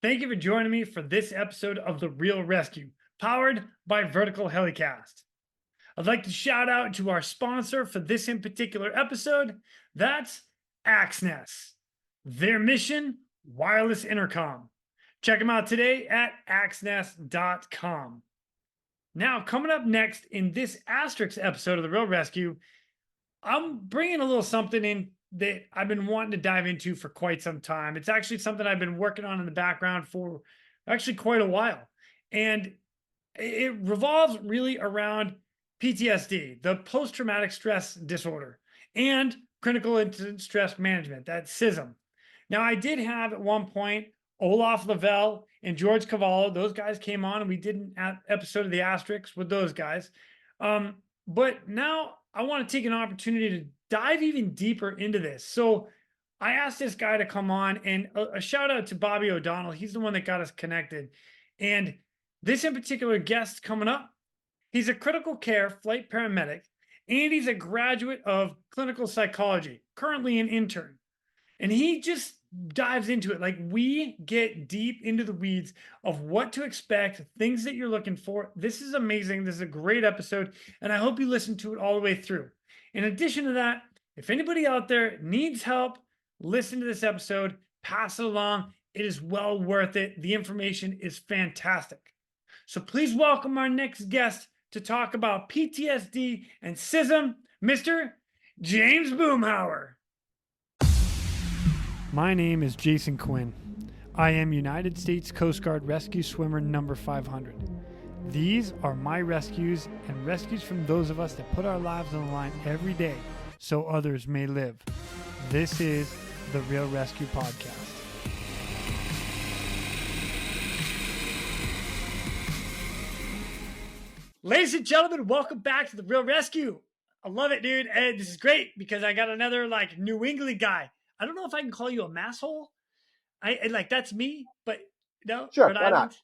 Thank you for joining me for this episode of The Real ResQ, powered by Vertical Helicast. I'd like to shout out to our sponsor for this in particular episode. That's AXNES. Their mission, wireless intercom. Check them out today at axnes.com. Now, coming up next in this ASTerisk episode of The Real ResQ, I'm bringing a little something in that I've been wanting to dive into for quite some time. It's actually something I've been working on in the background for actually quite a while. And it revolves really around PTSD, the post traumatic stress disorder, and critical incident stress management, that CISM. Now, I did have at one point Olaf Lavelle and George Cavallo. Those guys came on and we did an episode of the ASTerisk with those guys. But now I want to take an opportunity to dive even deeper into this. So I asked this guy to come on, and a shout out to Bobby O'Donnell. He's the one that got us connected. And this in particular guest coming up, he's a critical care flight paramedic, and he's a graduate of clinical psychology, currently an intern. And he just dives into it. Like, we get deep into the weeds of what to expect, things that you're looking for. This is amazing. This is a great episode, and I hope you listen to it all the way through. In addition to that, if anybody out there needs help, listen to this episode, pass it along. It is well worth it. The information is fantastic. So please welcome our next guest to talk about PTSD and CISM, Mr. James Boomhower. My name is Jason Quinn. I am United States Coast Guard Rescue Swimmer number 500. These are my rescues and rescues from those of us that put our lives on the line every day so others may live. This is the Real ResQ podcast. Ladies and gentlemen, welcome back to the Real ResQ. I love it, dude. And this is great because I got another New England guy. I don't know if I can call you a masshole. That's me, but no, Sure, Rhode why Island. not?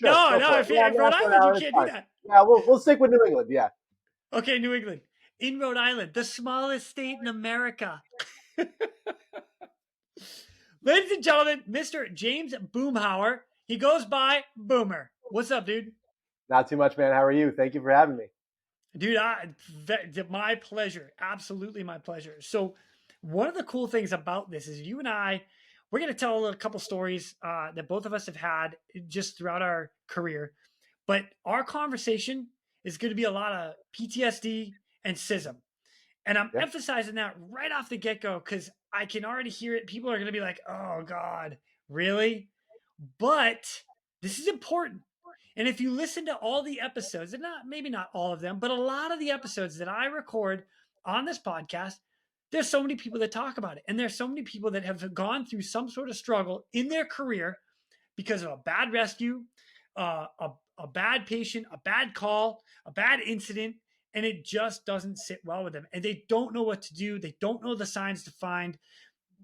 Sure, No, if Rhode Island, you can't do that. Yeah, we'll stick with New England. Yeah. Okay, New England. In Rhode Island, the smallest state in America. Ladies and gentlemen, Mr. James Boomhower. He goes by Boomer. What's up, dude? Not too much, man. How are you? Thank you for having me. Dude, my pleasure. Absolutely my pleasure. So one of the cool things about this is you and we're going to tell a couple stories that both of us have had just throughout our career. But our conversation is going to be a lot of PTSD and CISM. And I'm emphasizing that right off the get-go because I can already hear it. People are going to be like, oh, God, really? But this is important. And if you listen to all the episodes, and maybe not all of them, but a lot of the episodes that I record on this podcast, there's so many people that talk about it. And there's so many people that have gone through some sort of struggle in their career because of a bad rescue, a bad patient, a bad call, a bad incident, and it just doesn't sit well with them. And they don't know what to do. They don't know the signs to find.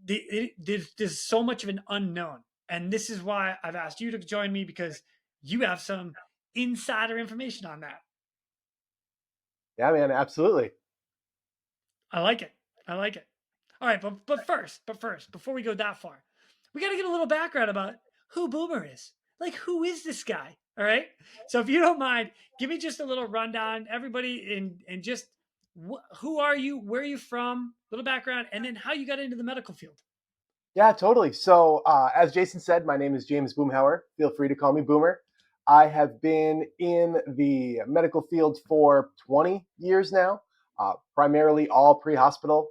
There's so much of an unknown. And this is why I've asked you to join me, because you have some insider information on that. Yeah, man, absolutely. I like it. All right, but first, before we go that far, we got to get a little background about who Boomer is. Like, who is this guy? All right. So if you don't mind, give me just a little rundown, everybody, and just who are you, where are you from, little background, and then how you got into the medical field. Yeah, totally. So as Jason said, my name is James Boomhower. Feel free to call me Boomer. I have been in the medical field for 20 years now, primarily all pre-hospital.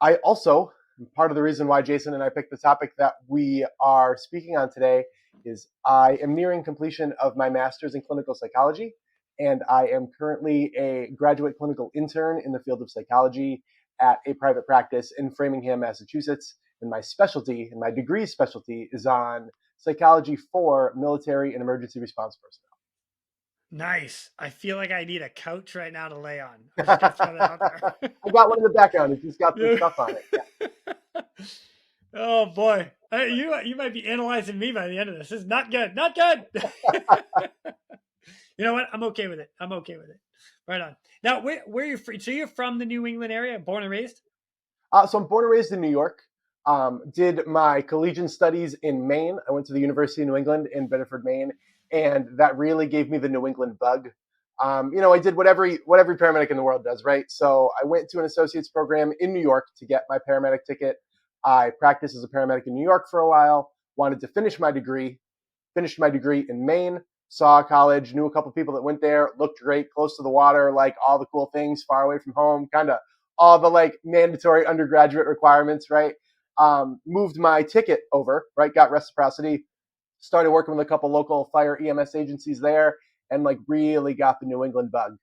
I also, part of the reason why Jason and I picked the topic that we are speaking on today is I am nearing completion of my master's in clinical psychology, and I am currently a graduate clinical intern in the field of psychology at a private practice in Framingham, Massachusetts. And my specialty, and my degree specialty, is on psychology for military and emergency response personnel. Nice. I feel like I need a couch right now to lay on. I'm just gonna throw that out there. I got one in the background. It's just got some stuff on it. Yeah. Oh boy, you might be analyzing me by the end of this. This is not good. Not good. You know what? I'm okay with it. Right on. Now, where are you from? So you're from the New England area, born and raised? So I'm born and raised in New York. Did my collegiate studies in Maine. I went to the University of New England in Bedford, Maine, and that really gave me the New England bug. I did what every paramedic in the world does, right? So I went to an associate's program in New York to get my paramedic ticket. I practiced as a paramedic in New York for a while. Wanted to finish my degree. Finished my degree in Maine. Saw college. Knew a couple people that went there. Looked great, close to the water, like all the cool things, far away from home, kind of all the like mandatory undergraduate requirements, right? Moved my ticket over, right? Got reciprocity, started working with a couple local fire EMS agencies there, and like really got the New England bug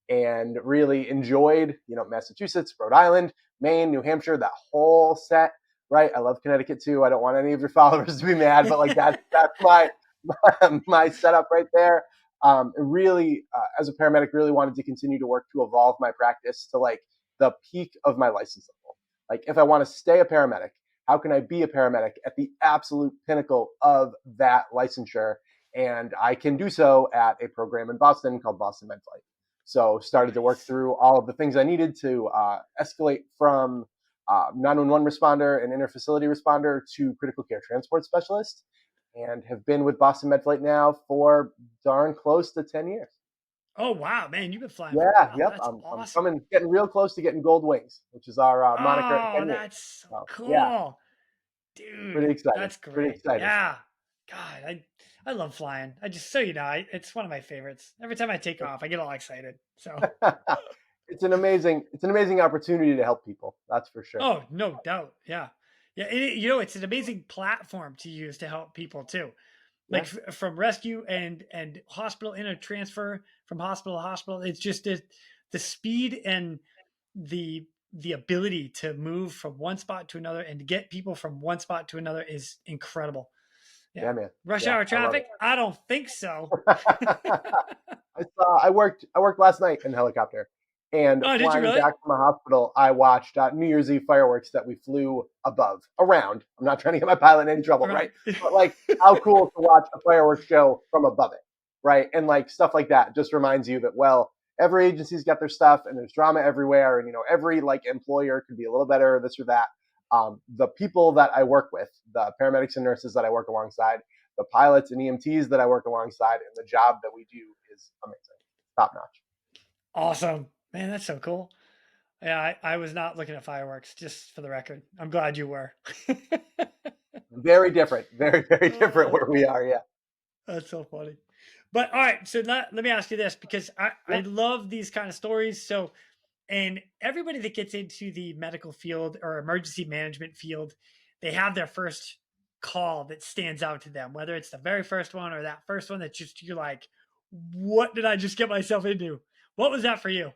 and really enjoyed, Massachusetts, Rhode Island, Maine, New Hampshire, that whole set, right? I love Connecticut too. I don't want any of your followers to be mad, but like that's my setup right there. Really, as a paramedic, really wanted to continue to work to evolve my practice to like the peak of my license level. Like, if I want to stay a paramedic, how can I be a paramedic at the absolute pinnacle of that licensure? And I can do so at a program in Boston called Boston Med Flight. So started to work through all of the things I needed to escalate from 911 responder and interfacility responder to critical care transport specialist, and have been with Boston Med Flight now for darn close to 10 years. Oh wow, man, you've been flying for a Yeah, while. yep. That's I'm awesome. coming, getting real close to getting gold wings, which is our moniker at Oh, 10 years. that's so So, yeah, cool. Dude, pretty excited. that's Pretty great. excited. Yeah. God, I love flying. I just so you know, it's one of my favorites. Every time I take off, I get all excited. So, It's an amazing opportunity to help people. That's for sure. oh, no doubt. Yeah. Yeah, it's an amazing platform to use to help people too. Like Yeah, from rescue and hospital in a transfer from hospital to hospital. It's just the speed and the the ability to move from one spot to another and to get people from one spot to another is incredible. Yeah. yeah, man. Rush Yeah, hour I love traffic? I don't think so. it. I worked last night in a helicopter, and Oh, did you flying really? back from a hospital, I watched New Year's Eve fireworks that we flew above, around. I'm not trying to get my pilot in any trouble, Around. right? But like, how cool to watch a fireworks show from above it, right? And like stuff like that just reminds you that, well, every agency's got their stuff, and there's drama everywhere, and every like employer could be a little better, this or that. The people that I work with, the paramedics and nurses that I work alongside, the pilots and EMTs that I work alongside, and the job that we do is amazing, top notch. Awesome. Man, that's so cool. Yeah, I was not looking at fireworks, just for the record. I'm glad you were. Very different, very very different Oh, where we are. Yeah, that's so funny. But all right, so let me ask you this because I yeah. love these kind of stories. So, and everybody that gets into the medical field or emergency management field, they have their first call that stands out to them, whether it's the very first one or that first one that just you're like, what did I just get myself into? What was that for you?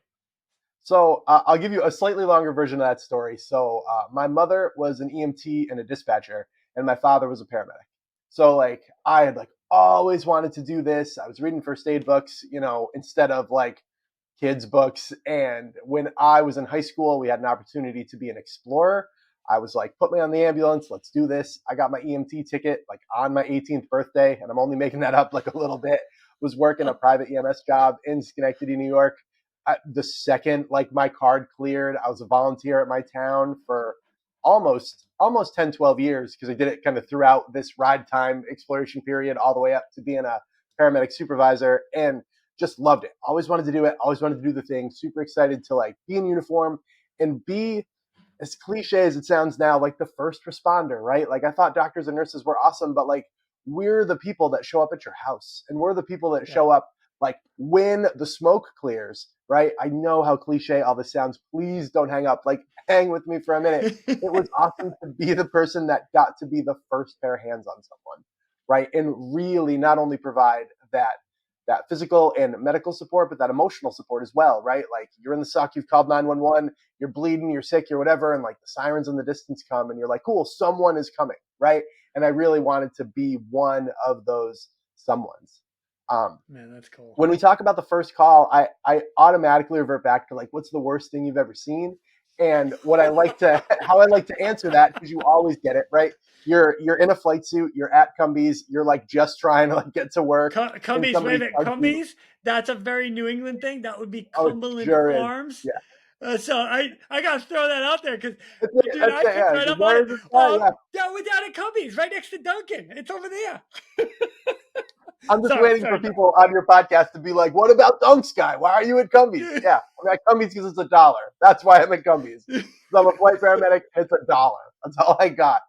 So I'll give you a slightly longer version of that story. So my mother was an EMT and a dispatcher, and my father was a paramedic. So like I had like always wanted to do this. I was reading first aid books, instead of like kids books. And when I was in high school, we had an opportunity to be an explorer. I was like, put me on the ambulance. Let's do this. I got my EMT ticket like on my 18th birthday, and I'm only making that up like a little bit. Was working a private EMS job in Schenectady, New York. The second like my card cleared, I was a volunteer at my town for almost 10, 12 years, because I did it kind of throughout this ride time exploration period all the way up to being a paramedic supervisor, and just loved it. Always wanted to do it. Always wanted to do the thing. Super excited to like be in uniform and be, as cliche as it sounds now, like the first responder, right? Like I thought doctors and nurses were awesome, but like we're the people that show up at your house, and we're the people that Yeah. show up like when the smoke clears, right? I know how cliche all this sounds. Please don't hang up. Like hang with me for a minute. It was awesome to be the person that got to be the first pair of hands on someone, right? And really not only provide that physical and medical support, but that emotional support as well, right? Like you're in the suck, you've called 911, you're bleeding, you're sick, you're whatever, and like the sirens in the distance come, and you're like, cool, someone is coming, right? And I really wanted to be one of those someones. Man, that's cool. When we talk about the first call, I automatically revert back to like, what's the worst thing you've ever seen? And how I like to answer that, because you always get it right. You're in a flight suit, you're at Cumbies, you're like just trying to like get to work, and Cumbies, wait a somebody minute. tugs you. Cumbies? That's a very New England thing. That would be Oh, Cumberland sure is. Farms. Yeah. So I gotta throw that out there because, That's it. dude, That's I it. picked Yeah. right up on it. Where's this guy? Yeah. Yeah, we're down at Cubby's, right next to Duncan. It's over there. I'm just Sorry, waiting for sorry. people on your podcast to be like, "What about Dunk's guy? Why are you at Cumbies?" Yeah, I'm at Cumbies because it's $1. That's why I'm at Cumbies. I'm a flight paramedic. It's $1. That's all I got.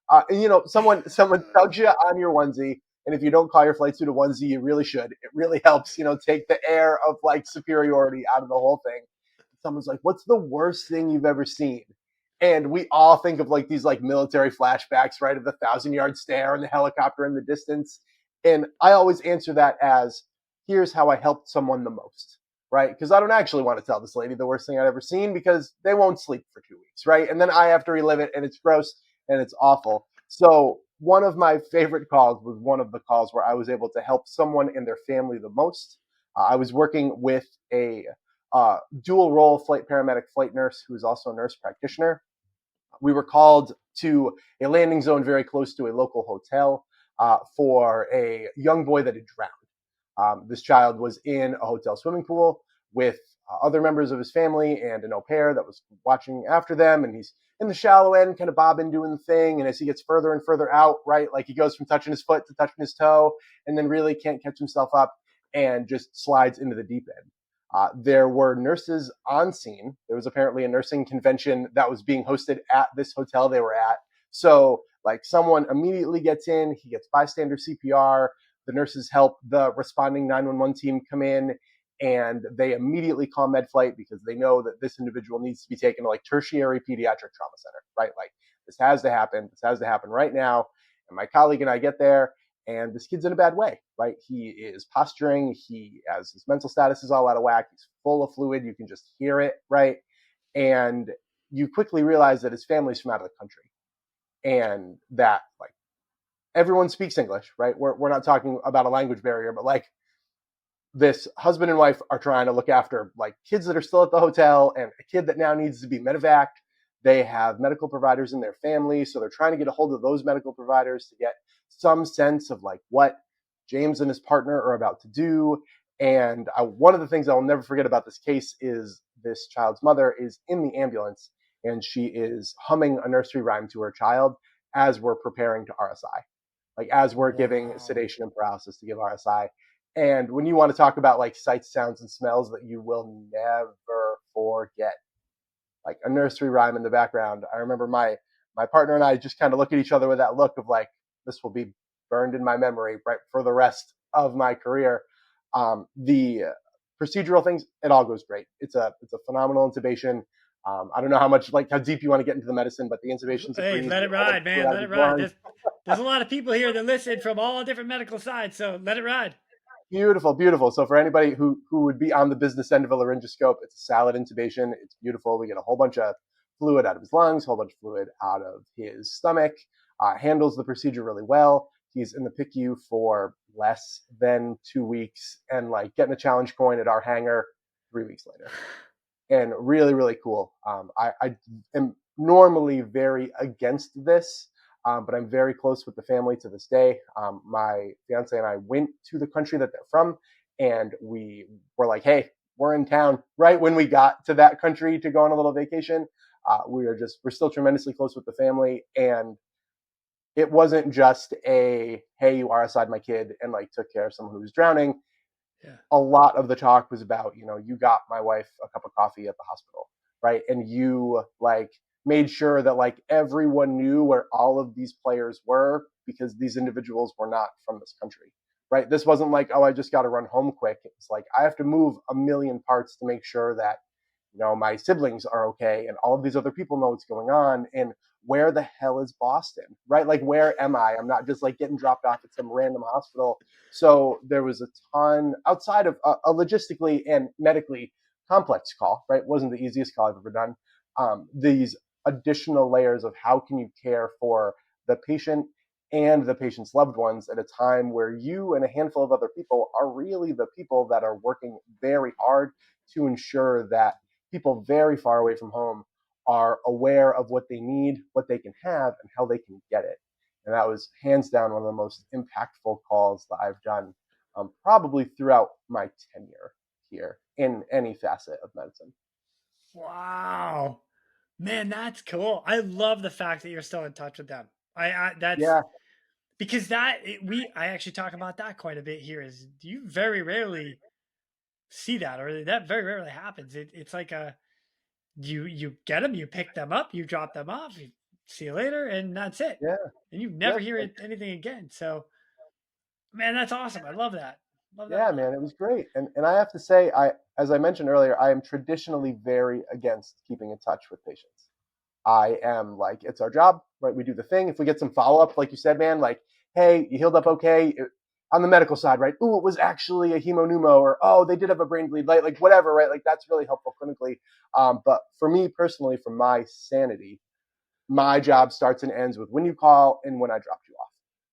And someone tugs you on your onesie, and if you don't call your flight suit a onesie, you really should. It really helps, take the air of like superiority out of the whole thing. Someone's like, "What's the worst thing you've ever seen?" And we all think of like these like military flashbacks, right, of the 1,000-yard stare and the helicopter in the distance. And I always answer that as, "Here's how I helped someone the most." Right? Because I don't actually want to tell this lady the worst thing I've ever seen because they won't sleep for 2 weeks, right? And then I have to relive it, and it's gross and it's awful. So one of my favorite calls was one of the calls where I was able to help someone and their family the most. I was working with a dual role flight paramedic flight nurse who is also a nurse practitioner. We were called to a landing zone very close to a local hotel for a young boy that had drowned. This child was in a hotel swimming pool with other members of his family and an au pair that was watching after them. And he's in the shallow end, kind of bobbing, doing the thing. And as he gets further and further out, right, like he goes from touching his foot to touching his toe, and then really can't catch himself up and just slides into the deep end. There were nurses on scene. There was apparently a nursing convention that was being hosted at this hotel they were at. So, like, someone immediately gets in, he gets bystander CPR. The nurses help the responding 911 team come in, and they immediately call MedFlight because they know that this individual needs to be taken to like tertiary pediatric trauma center, right? Like, this has to happen. This has to happen right now. And my colleague and I get there, and this kid's in a bad way, right? He is posturing. He has his mental status is all out of whack. He's full of fluid. You can just hear it, right? And you quickly realize that his family's from out of the country, and that like everyone speaks English, right? We're not talking about a language barrier, but like this husband and wife are trying to look after like kids that are still at the hotel and a kid that now needs to be medevaced. They have medical providers in their family, so they're trying to get a hold of those medical providers to get some sense of like what James and his partner are about to do. And one of the things I'll never forget about this case is this child's mother is in the ambulance and she is humming a nursery rhyme to her child as we're preparing to RSI, like as we're giving Wow. sedation and paralysis to give RSI. And when you want to talk about like sights, sounds, and smells that you will never forget, like a nursery rhyme in the background. I remember my partner and I just kind of look at each other with that look of like, this will be burned in my memory right for the rest of my career. The procedural things, it all goes great. It's a phenomenal intubation. I don't know how deep you want to get into the medicine, but the intubation's a Hey, breeze. let We it get all the ride, fluid man. out of Let it his ride. lungs. There's a lot of people here that listen from all different medical sides, so let it ride. Beautiful, beautiful. So for anybody who would be on the business end of a laryngoscope, it's a salad intubation. It's beautiful. We get a whole bunch of fluid out of his lungs, a whole bunch of fluid out of his stomach. Handles the procedure really well. He's in the PICU for less than 2 weeks and like getting a challenge coin at our hangar 3 weeks later. And really, really cool. I am normally very against this, but I'm very close with the family to this day. My fiance and I went to the country that they're from, and we were like, "Hey, we're in town." Right when we got to that country to go on a little vacation, we're still tremendously close with the family, and it wasn't just a "Hey, you RSI'd my kid" and like took care of someone who was drowning. Yeah. A lot of the talk was about, you got my wife a cup of coffee at the hospital, right? And you like made sure that like everyone knew where all of these players were because these individuals were not from this country, right? This wasn't like, oh, I just got to run home quick. It's like I have to move a million parts to make sure that my siblings are okay and all of these other people know what's going on. And where the hell is Boston, right? Like, where am I? I'm not just like getting dropped off at some random hospital. So there was a ton outside of a logistically and medically complex call, right? It wasn't the easiest call I've ever done. These additional layers of how can you care for the patient and the patient's loved ones at a time where you and a handful of other people are really the people that are working very hard to ensure that people very far away from home are aware of what they need, what they can have, and how they can get it. And that was hands down one of the most impactful calls that I've done, probably throughout my tenure here in any facet of medicine. Wow. Man, that's cool. I love the fact that you're still in touch with them. I that's Yeah, because I actually talk about that quite a bit here. Is you very rarely see that, or that very rarely happens. It's like a you get them, you pick them up, you drop them off, you see you later, and that's it. yeah, And you never yep. hear anything again. So, man, that's awesome. I love that. Love that a Yeah, lot. man, it was great. And I have to say, as I mentioned earlier, I am traditionally very against keeping in touch with patients. I am like, it's our job, right? We do the thing. If we get some follow up, like you said, man, like, hey, you healed up okay. On the medical side, right? Ooh, it was actually a hemopneumo, or oh, they did have a brain bleed, like whatever, right? Like that's really helpful clinically. But for me personally, for my sanity, my job starts and ends with when you call and when I dropped you off,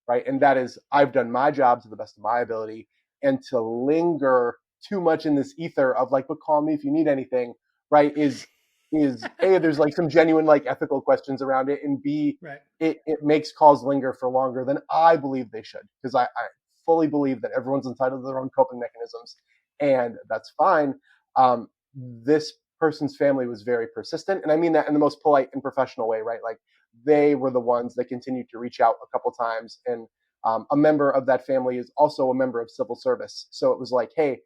right? And that is, I've done my job to the best of my ability. And to linger too much in this ether of like, but call me if you need anything, right? Is A, there's like some genuine like ethical questions around it, and B, Right. it makes calls linger for longer than I believe they should, because I fully believe that everyone's entitled to their own coping mechanisms, and that's fine. This person's family was very persistent, and I mean that in the most polite and professional way, right? Like they were the ones that continued to reach out a couple times, and a member of that family is also a member of civil service, so it was like, hey,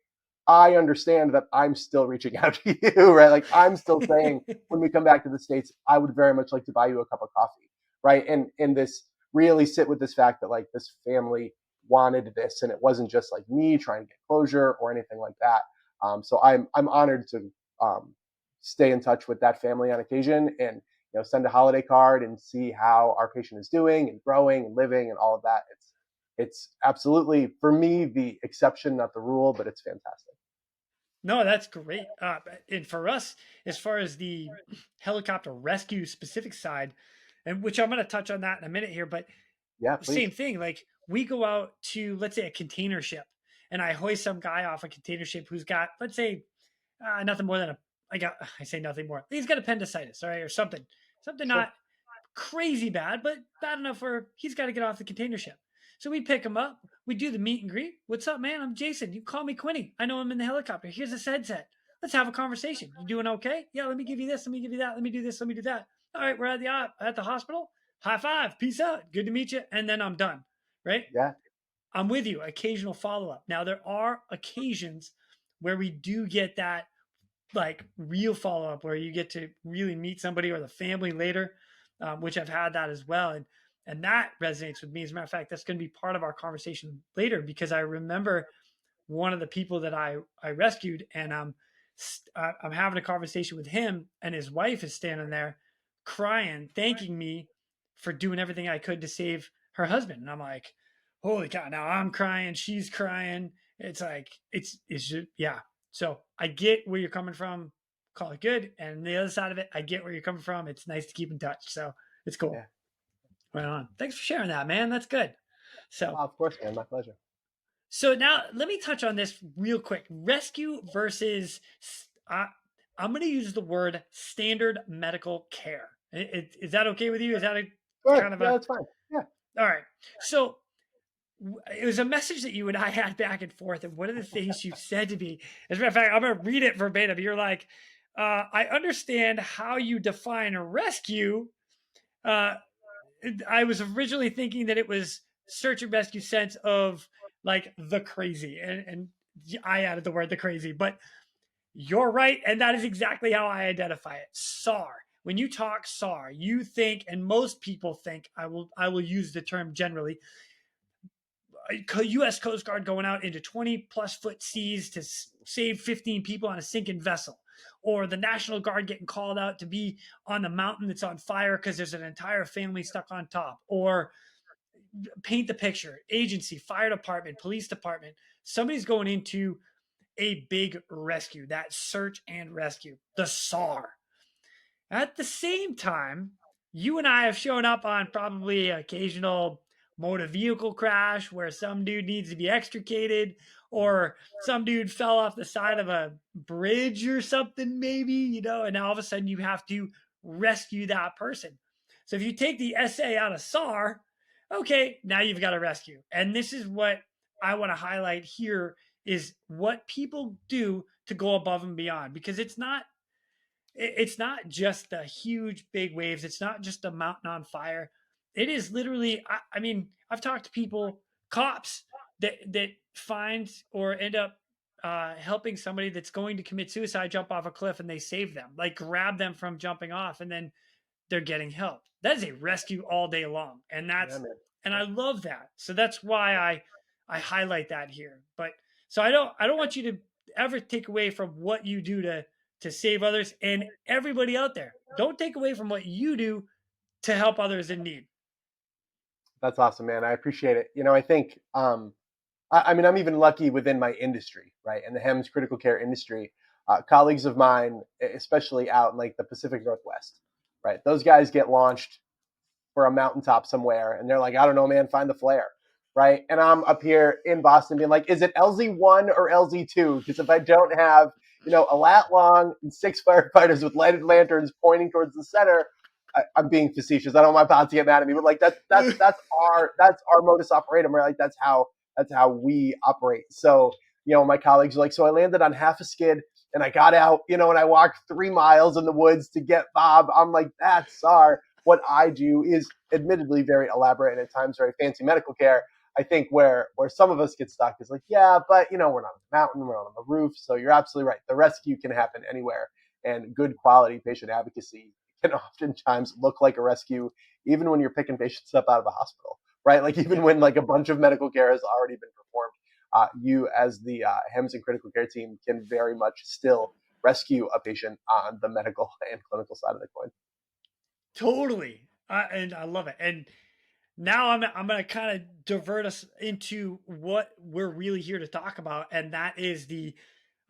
I understand that I'm still reaching out to you, right? Like I'm still saying when we come back to the States, I would very much like to buy you a cup of coffee, right? And this really sit with this fact that like this family wanted this, and it wasn't just like me trying to get closure or anything like that. So I'm honored to um, stay in touch with that family on occasion, and send a holiday card and see how our patient is doing and growing and living and all of that. It's absolutely, for me, the exception, not the rule, but it's fantastic. No, that's great. And for us, as far as the helicopter rescue specific side, and which I'm going to touch on that in a minute here, but Yeah, same please. thing. Like we go out to, let's say, a container ship, and I hoist some guy off a container ship who's got, let's say, nothing more than I say nothing more. He's got appendicitis, all right, or something Sure. not crazy bad, but bad enough where he's got to get off the container ship. So we pick him up. We do the meet and greet. What's up, man? I'm Jason. You call me Quinny. I know I'm in the helicopter. Here's this headset. Let's have a conversation. You doing okay? Yeah, let me give you this. Let me give you that. Let me do this. Let me do that. All right, we're at the hospital. High five. Peace out. Good to meet you. And then I'm done. Right? Yeah. I'm with you. Occasional follow up. Now there are occasions where we do get that like real follow up where you get to really meet somebody or the family later, which I've had that as well, and that resonates with me. As a matter of fact, that's going to be part of our conversation later because I remember one of the people that I rescued, and I'm having a conversation with him, and his wife is standing there crying, thanking me for doing everything I could to save her husband, and I'm like, holy cow! Now I'm crying, she's crying. It's like it's just, yeah. So I get where you're coming from. Call it good, and the other side of it, I get where you're coming from. It's nice to keep in touch, so it's cool. Yeah. Right on. Thanks for sharing that, man. That's good. So Of course, man. My pleasure. so now let me touch on this real quick. Rescue versus I'm going to use the word standard medical care. Is that okay with you? Is that a Sure. kind of Yeah, a that's fine. Yeah. all right? So it was a message that you and I had back and forth, and one of the things you said to me, as a matter of fact, I'm going to read it verbatim. You're like, I understand how you define a rescue. Uh, I was originally thinking that it was search and rescue sense of like the crazy, and I added the word the crazy, but you're right, and that is exactly how I identify it. SAR. When you talk SAR, you think, and most people think, I will use the term generally, U.S. Coast Guard going out into 20 plus foot seas to save 15 people on a sinking vessel, or the National Guard getting called out to be on the mountain that's on fire because there's an entire family stuck on top, or paint the picture agency, fire department, police department. Somebody's going into a big rescue, that search and rescue, the SAR. At the same time, you and I have shown up on probably occasional motor vehicle crash where some dude needs to be extricated, or some dude fell off the side of a bridge or something, maybe, and all of a sudden you have to rescue that person. So if you take the SA out of SAR, okay, now you've got a rescue. And this is what I want to highlight here is what people do to go above and beyond, because it's not It's not just the huge big waves. It's not just a mountain on fire. It is literally. I mean, I've talked to people, cops that find or end up helping somebody that's going to commit suicide jump off a cliff, and they save them, like grab them from jumping off, and then they're getting help. That is a rescue all day long, and Yeah, man. I love that. So that's why I highlight that here. But so I don't want you to ever take away from what you do to save others, and everybody out there. Don't take away from what you do to help others in need. That's awesome, man. I appreciate it. I think, I mean, I'm even lucky within my industry, right? In the HEMS critical care industry, colleagues of mine, especially out in like the Pacific Northwest, right? Those guys get launched for a mountaintop somewhere, and they're like, I don't know, man, find the flare, right? And I'm up here in Boston being like, is it LZ1 or LZ2? Because if I don't have, a lat long and 6 firefighters with lighted lanterns pointing towards the center, I'm being facetious. I don't want my pals to get mad at me, but like that's our modus operatum, right? Like that's how we operate. So my colleagues are like, so I landed on half a skid and I got out, and I walked 3 miles in the woods to get Bob. I'm like, that's our what I do is admittedly very elaborate and at times very fancy medical care. I think where some of us get stuck is like, yeah, but we're not on the mountain, we're not on the roof. So you're absolutely right. The rescue can happen anywhere, and good quality patient advocacy can oftentimes look like a rescue, even when you're picking patients up out of a hospital, right? Like even when like a bunch of medical care has already been performed, you as the HEMS and critical care team can very much still rescue a patient on the medical and clinical side of the coin. Totally, and I love it. And now I'm going to kind of divert us into what we're really here to talk about, and that is the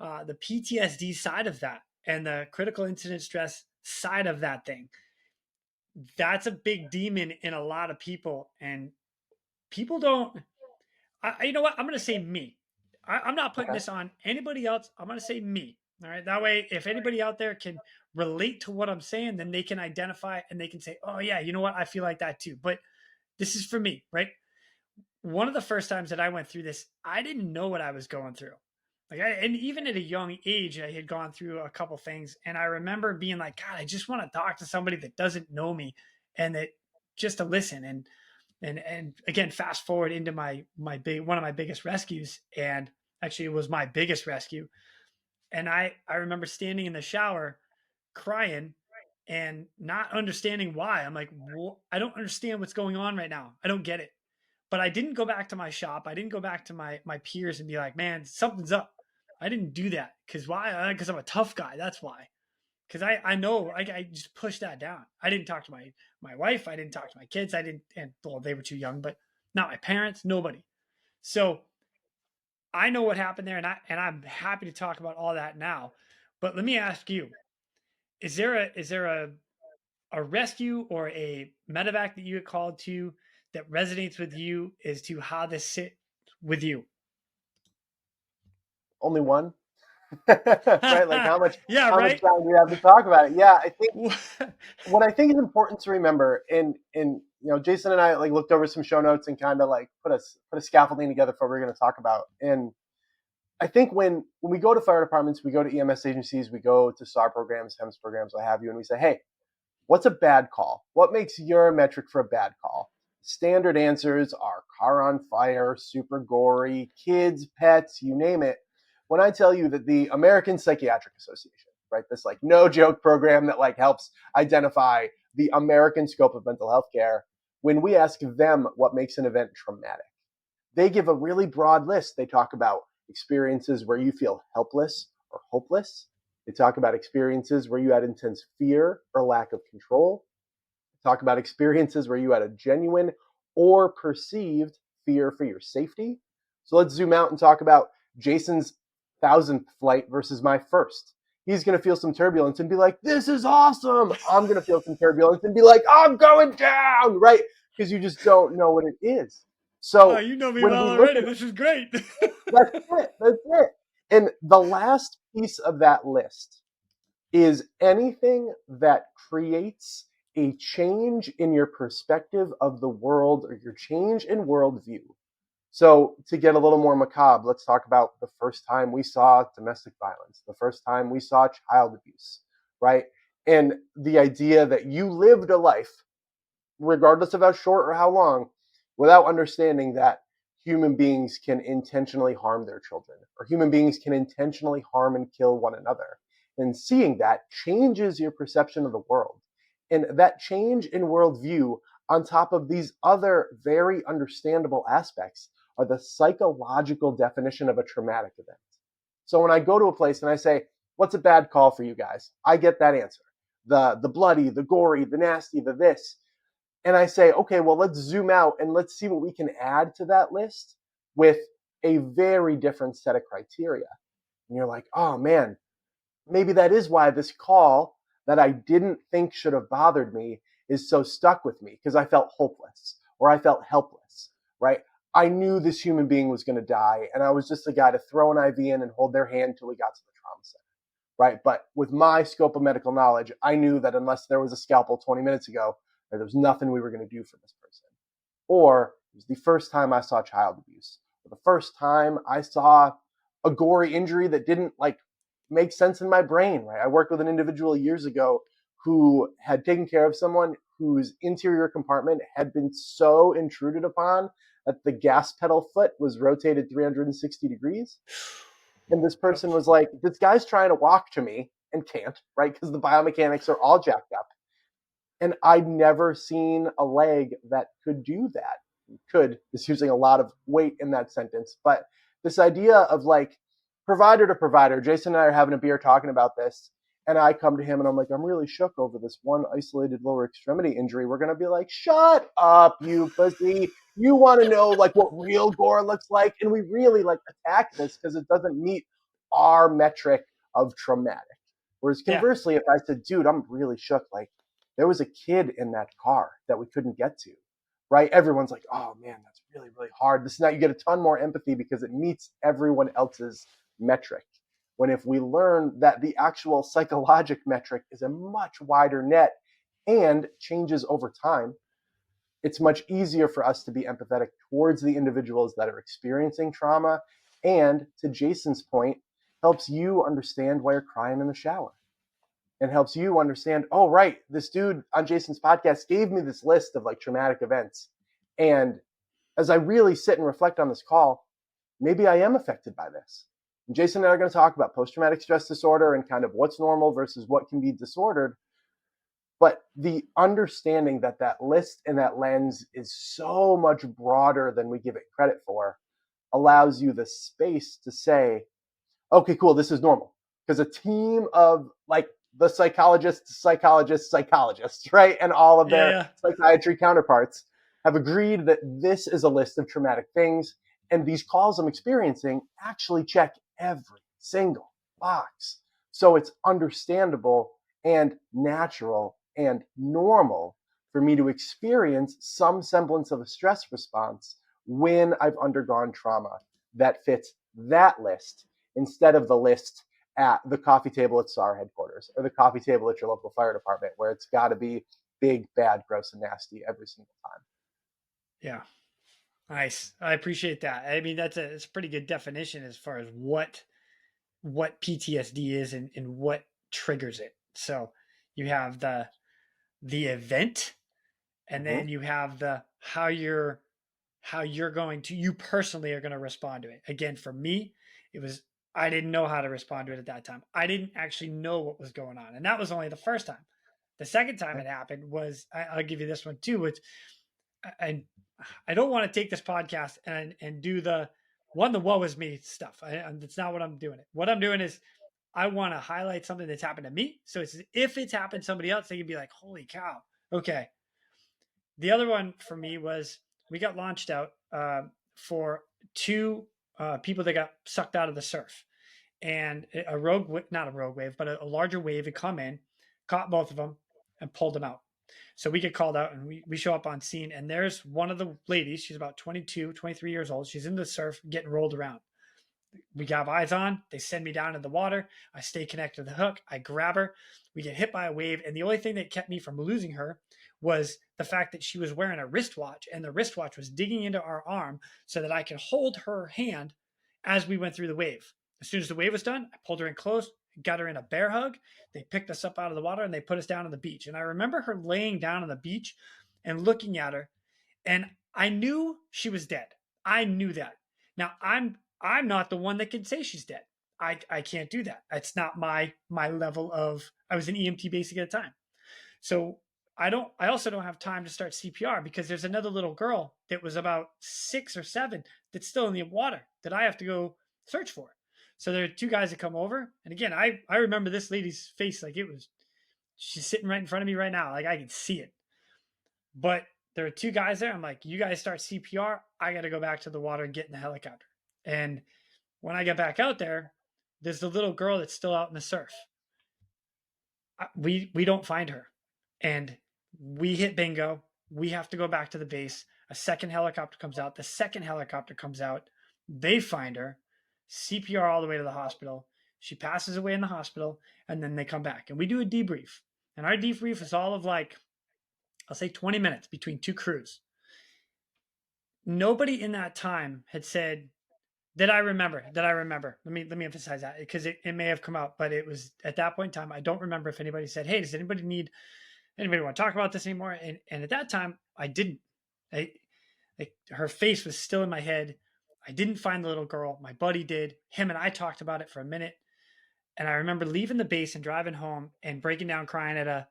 PTSD side of that and the critical incident stress side of that thing. That's a big demon in a lot of people, and people don't. You know what? I'm going to say me. I'm not putting Okay. this on anybody else. I'm going to say me. All right. That way, if anybody out there can relate to what I'm saying, then they can identify and they can say, oh, yeah, you know what? I feel like that too. But this is for me, right? One of the first times that I went through this, I didn't know what I was going through. And even at a young age, I had gone through a couple things, and I remember being like, God, I just want to talk to somebody that doesn't know me, and that just to listen. And again, fast forward into my big one of my biggest rescues, and actually it was my biggest rescue. And I remember standing in the shower, crying, and not understanding why. I'm like, I don't understand what's going on right now. I don't get it. But I didn't go back to my shop. I didn't go back to my peers and be like, man, something's up. I didn't do that. Because why? Because I'm a tough guy. That's why. Because I know I just pushed that down. I didn't talk to my wife. I didn't talk to my kids. I didn't, and well, they were too young, but not my parents, nobody. So I know what happened there, and I'm happy to talk about all that now. But let me ask you: is there a rescue or a medevac that you get called to that resonates with you as to how this sit with you? Only one. Right? Like Yeah, how much right. time do we have to talk about it? Yeah, I think what I think is important to remember, and Jason and I like looked over some show notes and kind of like put a scaffolding together for what we're going to talk about. And I think when we go to fire departments, we go to EMS agencies, we go to SAR programs, HEMS programs, what have you, and we say, hey, what's a bad call? What makes your metric for a bad call? Standard answers are car on fire, super gory, kids, pets, you name it. When I tell you that the American Psychiatric Association, right, this like no joke program that like helps identify the American scope of mental health care, when we ask them what makes an event traumatic, they give a really broad list. They talk about experiences where you feel helpless or hopeless. They talk about experiences where you had intense fear or lack of control. They talk about experiences where you had a genuine or perceived fear for your safety. So let's zoom out and talk about Jason's 1,000th flight versus my first. He's going to feel some turbulence and be like, this is awesome. I'm going to feel some turbulence and be like, I'm going down, right? Because you just don't know what it is. Oh, So you know me when well we look already. at This is great. that's it. That's it. And the last piece of that list is anything that creates a change in your perspective of the world or your change in worldview. So, to get a little more macabre, let's talk about the first time we saw domestic violence, the first time we saw child abuse, right? And the idea that you lived a life, regardless of how short or how long, without understanding that human beings can intentionally harm their children, or human beings can intentionally harm and kill one another. And seeing that changes your perception of the world. And that change in worldview, on top of these other very understandable aspects, are the psychological definition of a traumatic event. So when I go to a place and I say, what's a bad call for you guys? I get that answer. The bloody, the gory, the nasty, the this. And I say, okay, well, let's zoom out and let's see what we can add to that list with a very different set of criteria. And you're like, oh man, maybe that is why this call that I didn't think should have bothered me is so stuck with me, because I felt hopeless or I felt helpless, right? I knew this human being was going to die, and I was just the guy to throw an IV in and hold their hand until we got to the trauma center, right? But with my scope of medical knowledge, I knew that unless there was a scalpel 20 minutes ago, there was nothing we were going to do for this person. Or it was the first time I saw child abuse, or the first time I saw a gory injury that didn't make sense in my brain, right? I worked with an individual years ago who had taken care of someone whose interior compartment had been so intruded upon that the gas pedal foot was rotated 360 degrees. And this person was like, this guy's trying to walk to me and can't, right? Because the biomechanics are all jacked up. And I'd never seen a leg that could do that. Could is using a lot of weight in that sentence. But this idea of provider to provider, Jason and I are having a beer talking about this. And I come to him and I'm like, I'm really shook over this one isolated lower extremity injury. We're going to be like, shut up, you pussy. You want to know what real gore looks like. And we really attack this because it doesn't meet our metric of traumatic. Whereas conversely, if I said, dude, I'm really shook, there was a kid in that car that we couldn't get to, right? Everyone's like, oh man, that's really, really hard. This is now you get a ton more empathy because it meets everyone else's metric. When if we learn that the actual psychologic metric is a much wider net and changes over time, it's much easier for us to be empathetic towards the individuals that are experiencing trauma. And to Jason's point, helps you understand why you're crying in the shower. And helps you understand, oh, right, this dude on Jason's podcast gave me this list of traumatic events. And as I really sit and reflect on this call, maybe I am affected by this. And Jason and I are going to talk about post-traumatic stress disorder and kind of what's normal versus what can be disordered. But the understanding that that list and that lens is so much broader than we give it credit for allows you the space to say, okay, cool, this is normal. Because a team of the psychologists, right? And all of their psychiatry counterparts have agreed that this is a list of traumatic things. And these calls I'm experiencing actually check every single box. So it's understandable and natural and normal for me to experience some semblance of a stress response when I've undergone trauma that fits that list instead of the list at the coffee table at SAR headquarters or the coffee table at your local fire department, where it's got to be big, bad, gross, and nasty every single time. Yeah. Nice. I appreciate that. I mean, it's a pretty good definition as far as what PTSD is and what triggers it. So you have the event, and then you have the how you personally are going to respond to it. Again, for me, it was I didn't know how to respond to it at that time. I didn't actually know what was going on. And that was only the first time. The second time it happened was, I'll give you this one too, which I don't want to take this podcast and do the woe is me stuff. That's not what I'm doing. What I'm doing is I want to highlight something that's happened to me. So it's, if it's happened to somebody else, they can be like, holy cow. Okay. The other one for me was we got launched out for two people that got sucked out of the surf, and not a rogue wave, but a larger wave had come in, caught both of them, and pulled them out. So we get called out, and we show up on scene, and there's one of the ladies. She's about 22, 23 years old. She's in the surf getting rolled around. We have eyes on. They send me down in the water. I stay connected to the hook. I grab her. We get hit by a wave, and the only thing that kept me from losing her was the fact that she was wearing a wristwatch, and the wristwatch was digging into our arm so that I could hold her hand as we went through the wave. As soon as the wave was done, I pulled her in close got her in a bear hug. They picked us up out of the water and they put us down on the beach. And I remember her laying down on the beach and looking at her, and I knew she was dead. I knew that. Now I'm not the one that can say she's dead. I can't do that. It's not my level of. I was an EMT basic at the time, so I also don't have time to start CPR because there's another little girl that was about 6 or 7 that's still in the water that I have to go search for. So there are two guys that come over, and again, I remember this lady's face like it was. She's sitting right in front of me right now, like I can see it. But there are two guys there. I'm like, you guys start CPR. I got to go back to the water and get in the helicopter. And when I get back out there, there's the little girl that's still out in the surf. We don't find her, and we hit bingo. We have to go back to the base. A second helicopter comes out. The second helicopter comes out. They find her, CPR all the way to the hospital. She passes away in the hospital, and then they come back, and we do a debrief. And our debrief is all of like, I'll say 20 minutes between two crews. Nobody in that time had said, that I remember. Let me emphasize that because it may have come out, but it was at that point in time. I don't remember if anybody said, "Hey, does anybody want to talk about this anymore?" And at that time, I didn't. Her face was still in my head. I didn't find the little girl. My buddy did. Him and I talked about it for a minute, and I remember leaving the base and driving home and breaking down crying at a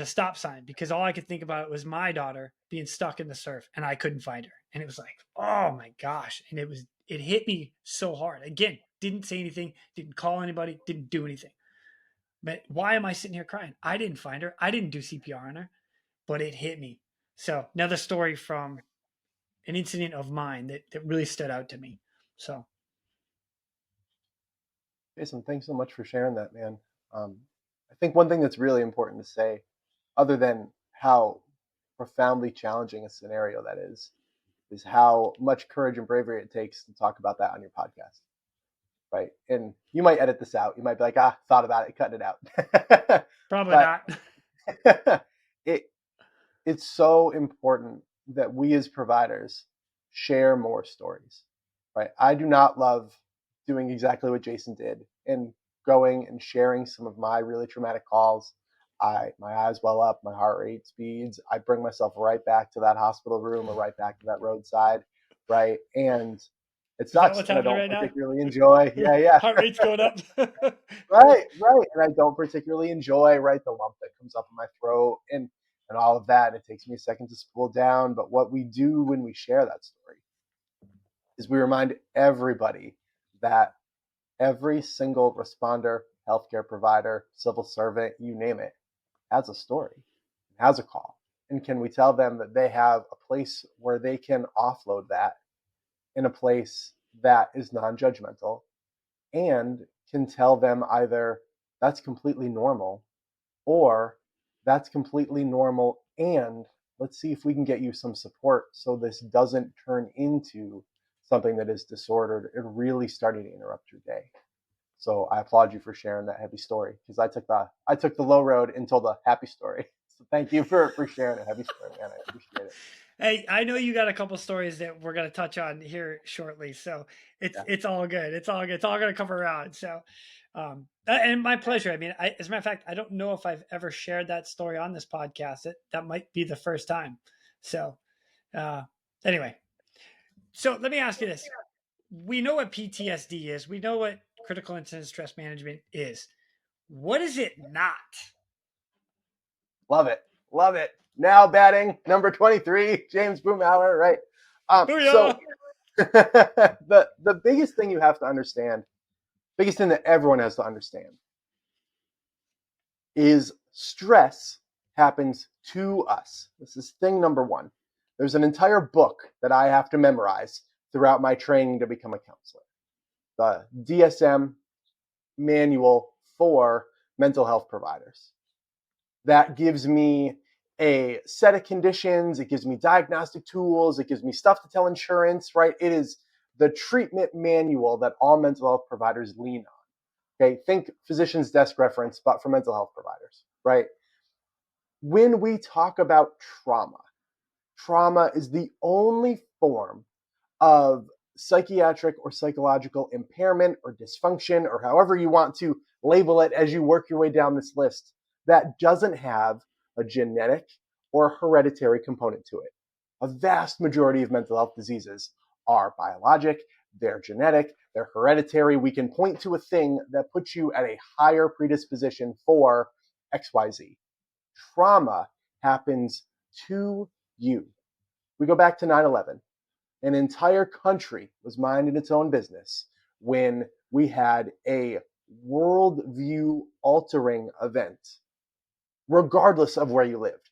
stop sign because all I could think about was my daughter being stuck in the surf and I couldn't find her. And it was like, oh my gosh. And it hit me so hard. Again, didn't say anything, didn't call anybody, didn't do anything. But why am I sitting here crying? I didn't find her. I didn't do CPR on her, but it hit me. So another story from an incident of mine that really stood out to me. So Jason, thanks so much for sharing that, man. I think one thing that's really important to say, other than how profoundly challenging a scenario that is how much courage and bravery it takes to talk about that on your podcast, right? And you might edit this out. You might be like, thought about it, cutting it out. probably But not. it's so important that we as providers share more stories, right? I do not love doing exactly what Jason did and going and sharing some of my really traumatic calls. My eyes well up, my heart rate speeds. I bring myself right back to that hospital room or right back to that roadside, right? And it Is that sucks, what's and I happening don't right now? particularly enjoy. Yeah. Heart rate's going up. Right. And I don't particularly enjoy, right, the lump that comes up in my throat and all of that. And it takes me a second to spool down. But what we do when we share that story is we remind everybody that every single responder, healthcare provider, civil servant, you name it, has a story, has a call. And can we tell them that they have a place where they can offload that in a place that is non-judgmental and can tell them either that's completely normal or that's completely normal and let's see if we can get you some support so this doesn't turn into something that is disordered and really starting to interrupt your day. So I applaud you for sharing that heavy story because I took the low road and told a happy story. So thank you for sharing a heavy story, man. I appreciate it. Hey, I know you got a couple stories that we're gonna touch on here shortly, so Yeah. it's all good. It's all good. It's all gonna come around. So, and my pleasure. I mean, as a matter of fact, I don't know if I've ever shared that story on this podcast. That might be the first time. So, uh, anyway, so let me ask you this: we know what PTSD is. We know what critical incident stress management is. What is it not? Love it. Love it. Now batting number 23, James Boomhower, right? So Booyah! the biggest thing you have to understand, biggest thing that everyone has to understand is stress happens to us. This is thing number one. There's an entire book that I have to memorize throughout my training to become a counselor. The DSM manual for mental health providers. That gives me a set of conditions. It gives me diagnostic tools. It gives me stuff to tell insurance, right? It is the treatment manual that all mental health providers lean on. Okay, think physician's desk reference, but for mental health providers, right? When we talk about trauma is the only form of psychiatric or psychological impairment or dysfunction, or however you want to label it as you work your way down this list, that doesn't have a genetic or hereditary component to it. A vast majority of mental health diseases are biologic, they're genetic, they're hereditary. We can point to a thing that puts you at a higher predisposition for XYZ. Trauma happens to you. We go back to 9/11. An entire country was minding its own business when we had a worldview altering event, regardless of where you lived.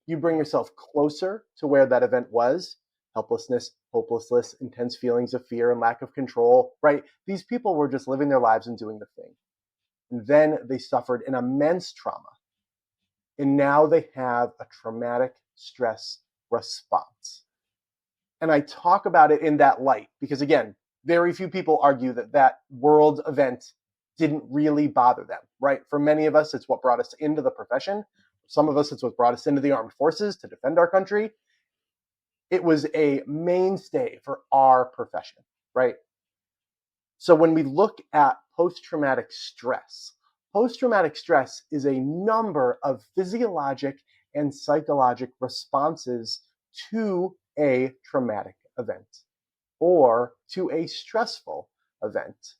You bring yourself closer to where that event was: helplessness, hopelessness, intense feelings of fear and lack of control, right? These people were just living their lives and doing the thing. And then they suffered an immense trauma. And now they have a traumatic stress response. And I talk about it in that light because, again, very few people argue that that world event didn't really bother them, right? For many of us, it's what brought us into the profession. Some of us, it's what brought us into the armed forces to defend our country. It was a mainstay for our profession, right? So when we look at post-traumatic stress is a number of physiologic and psychologic responses to a traumatic event or to a stressful event.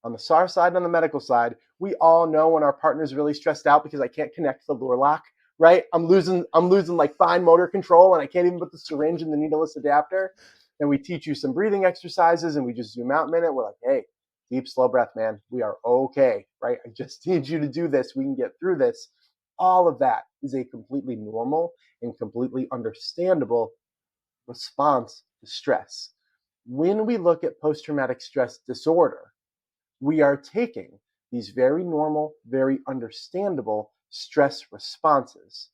On the SAR side and on the medical side, we all know when our partner's really stressed out because I can't connect the lure lock, right? I'm losing like fine motor control and I can't even put the syringe in the needleless adapter. And we teach you some breathing exercises and we just zoom out a minute. We're like, hey, deep, slow breath, man. We are okay, right? I just need you to do this. We can get through this. All of that is a completely normal and completely understandable response to stress. When we look at post-traumatic stress disorder, we are taking these very normal, very understandable stress responses,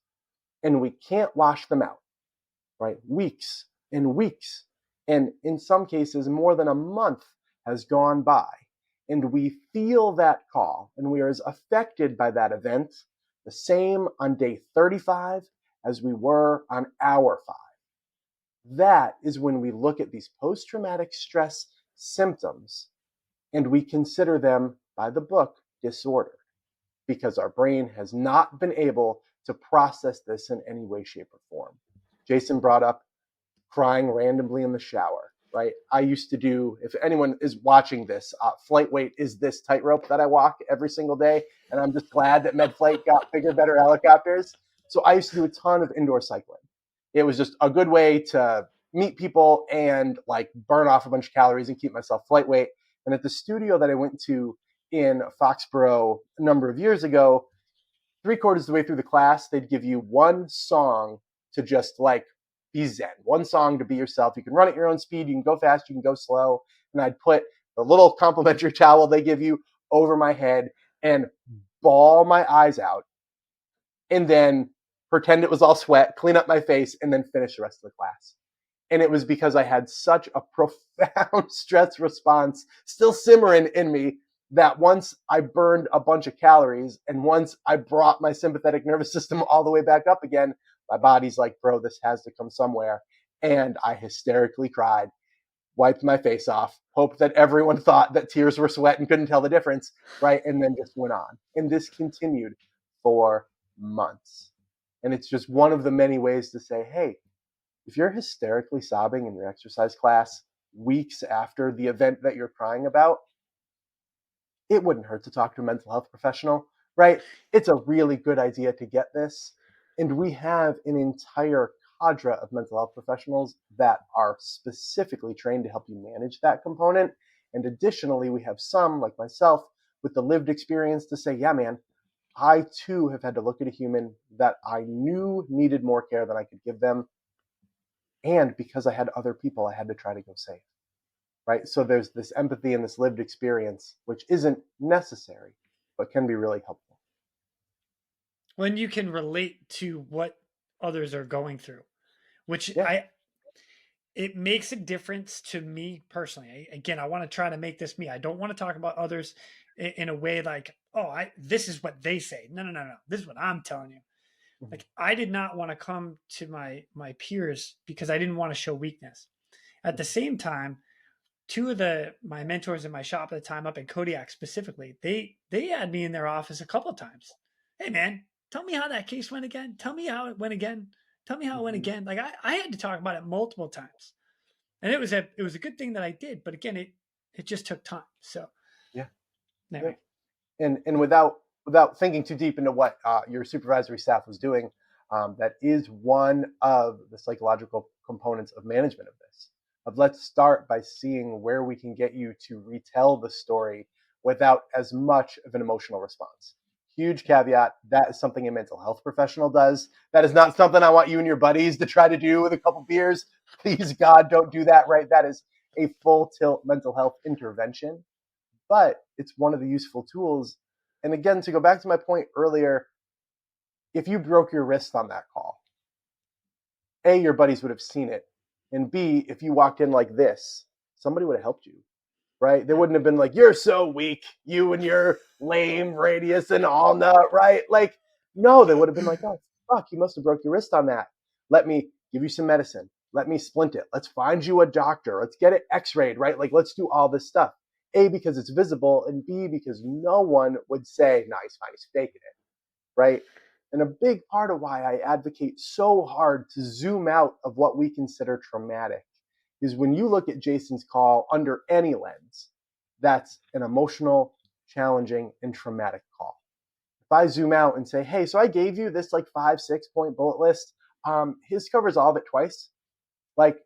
and we can't wash them out, right? Weeks and weeks, and in some cases, more than a month has gone by, and we feel that call, and we are as affected by that event the same on day 35 as we were on hour 5. That is when we look at these post-traumatic stress symptoms and we consider them, by the book, disordered, because our brain has not been able to process this in any way, shape, or form. Jason brought up crying randomly in the shower, right? I used to do, if anyone is watching this, flight weight is this tightrope that I walk every single day, and I'm just glad that MedFlight got bigger, better helicopters. So I used to do a ton of indoor cycling. It was just a good way to meet people and like burn off a bunch of calories and keep myself flight weight. And at the studio that I went to in Foxborough a number of years ago, 3/4 of the way through the class, they'd give you one song to just like be zen, one song to be yourself. You can run at your own speed, you can go fast, you can go slow. And I'd put the little complimentary towel they give you over my head and bawl my eyes out and then pretend it was all sweat, clean up my face, and then finish the rest of the class. And it was because I had such a profound stress response still simmering in me that once I burned a bunch of calories and once I brought my sympathetic nervous system all the way back up again, my body's like, bro, this has to come somewhere. And I hysterically cried, wiped my face off, hoped that everyone thought that tears were sweat and couldn't tell the difference, right? And then just went on. And this continued for months. And it's just one of the many ways to say, hey, if you're hysterically sobbing in your exercise class weeks after the event that you're crying about, it wouldn't hurt to talk to a mental health professional, right? It's a really good idea to get this. And we have an entire cadre of mental health professionals that are specifically trained to help you manage that component. And additionally, we have some, like myself, with the lived experience to say, yeah, man, I too have had to look at a human that I knew needed more care than I could give them. And because I had other people, I had to try to go save, right? So there's this empathy and this lived experience, which isn't necessary, but can be really helpful. When you can relate to what others are going through, which Yeah. it makes a difference to me personally. Again, I want to try to make this me. I don't want to talk about others in a way like, oh, this is what they say. No, no, no, no. This is what I'm telling you. Mhm. Like, I did not want to come to my peers because I didn't want to show weakness. At the same time, two of my mentors in my shop at the time up in Kodiak specifically, they had me in their office a couple of times. Hey man, tell me how that case went again. Tell me how it went again. Tell me how it went Mhm. again. Like I had to talk about it multiple times. And it was a good thing that I did, but again, it just took time. So Yeah. Yeah. anyway. And without thinking too deep into what your supervisory staff was doing, that is one of the psychological components of management of this. Of let's start by seeing where we can get you to retell the story without as much of an emotional response. Huge caveat, that is something a mental health professional does. That is not something I want you and your buddies to try to do with a couple beers. Please, God, don't do that, right? That is a full tilt mental health intervention, but it's one of the useful tools. And again, to go back to my point earlier, if you broke your wrist on that call, A, your buddies would have seen it. And B, if you walked in like this, somebody would have helped you, right? They Yeah. wouldn't have been like, you're so weak, you and your lame radius and all nut, right? Like, no, they would have been like, oh, fuck, you must have broke your wrist on that. Let me give you some medicine. Let me splint it. Let's find you a doctor. Let's get it x-rayed, right? Like, let's do all this stuff. A, because it's visible, and B, because no one would say, no, he's fine, he's faking it, right? And a big part of why I advocate so hard to zoom out of what we consider traumatic is when you look at Jason's call under any lens, that's an emotional, challenging, and traumatic call. If I zoom out and say, hey, so I gave you this like 5-6 point bullet list, his covers all of it twice. Like,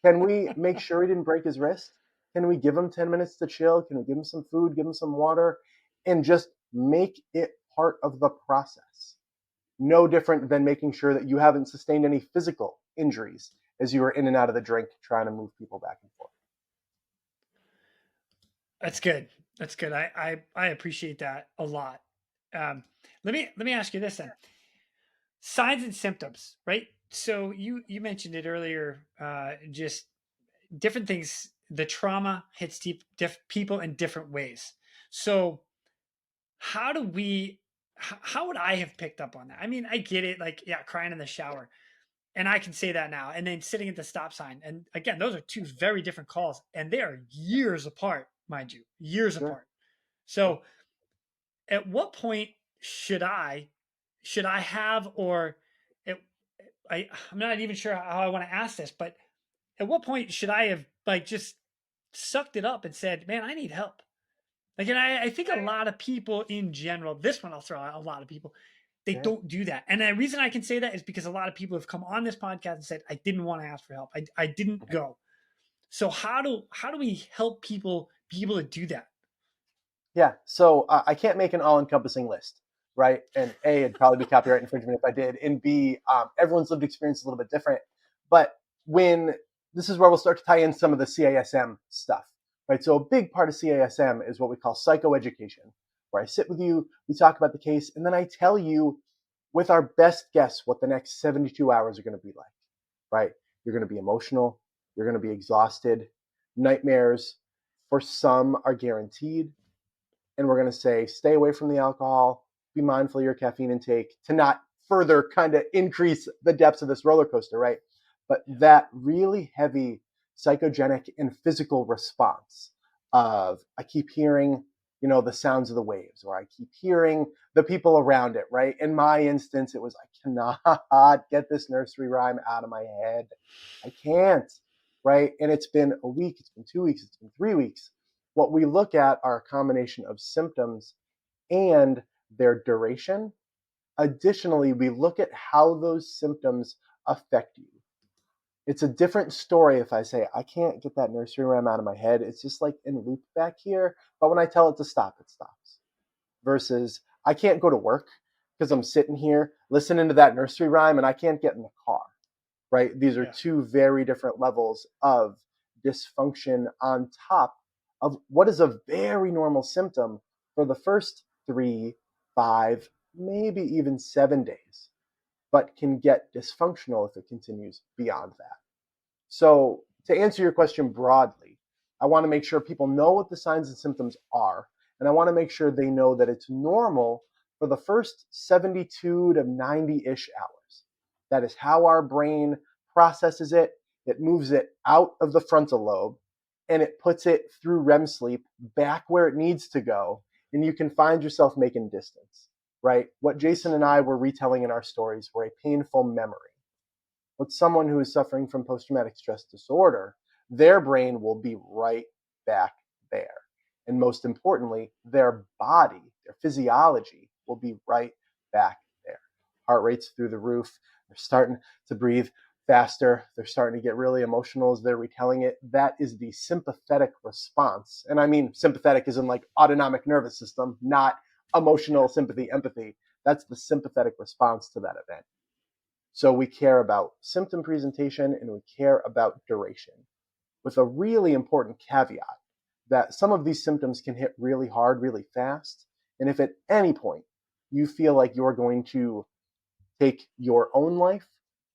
can we make sure he didn't break his wrist? Can we give him 10 minutes to chill? Can we give him some food, give him some water, and just make it part of the process? No different than making sure that you haven't sustained any physical injuries as you were in and out of the drink trying to move people back and forth. That's good. That's good. I appreciate that a lot. Let me ask you this then. Signs and symptoms, right? So you mentioned it earlier. Just different things. The trauma hits people in different ways. So how do we? How would I have picked up on that? I mean, I get it. Like, yeah, crying in the shower, and I can say that now. And then sitting at the stop sign, and again, those are two very different calls, and they are years apart, mind you, years Sure. apart. So at what point should I have or it, I'm not even sure how I want to ask this, but at what point should I have like just sucked it up and said, man, I need help? Like, and I think a lot of people in general, this one I'll throw out, a lot of people, they Yeah. don't do that. And the reason I can say that is because a lot of people have come on this podcast and said, I didn't want to ask for help. I didn't go. So how do we help people be able to do that? Yeah. So I can't make an all-encompassing list, right? And A, it'd probably be copyright infringement if I did. And B, everyone's lived experience is a little bit different. But when this is where we'll start to tie in some of the CISM stuff, right? So a big part of CISM is what we call psychoeducation, where I sit with you, we talk about the case, and then I tell you with our best guess what the next 72 hours are going to be like, right? You're going to be emotional, you're going to be exhausted, nightmares for some are guaranteed, and we're going to say stay away from the alcohol, be mindful of your caffeine intake to not further kind of increase the depths of this roller coaster, right? But Yeah. that really heavy psychogenic and physical response of I keep hearing, the sounds of the waves, or I keep hearing the people around it, right? In my instance, it was I cannot get this nursery rhyme out of my head. I can't, right? And it's been a week, it's been 2 weeks, it's been 3 weeks. What we look at are a combination of symptoms and their duration. Additionally, we look at how those symptoms affect you. It's a different story if I say, I can't get that nursery rhyme out of my head. It's just like in loop back here. But when I tell it to stop, it stops. Versus, I can't go to work because I'm sitting here listening to that nursery rhyme and I can't get in the car, right? These are Yeah. two very different levels of dysfunction on top of what is a very normal symptom for the first 3, 5, maybe even 7 days, but can get dysfunctional if it continues beyond that. So, to answer your question broadly, I want to make sure people know what the signs and symptoms are, and I want to make sure they know that it's normal for the first 72 to 90-ish hours. That is how our brain processes it. It moves it out of the frontal lobe, and it puts it through REM sleep back where it needs to go. And you can find yourself making distance, right? What Jason and I were retelling in our stories were a painful memory. With someone who is suffering from post-traumatic stress disorder, their brain will be right back there. And most importantly, their body, their physiology will be right back there. Heart rate's through the roof. They're starting to breathe faster. They're starting to get really emotional as they're retelling it. That is the sympathetic response. And I mean sympathetic as in like autonomic nervous system, not emotional sympathy, empathy. That's the sympathetic response to that event. So we care about symptom presentation and we care about duration, with a really important caveat that some of these symptoms can hit really hard, really fast. And if at any point you feel like you're going to take your own life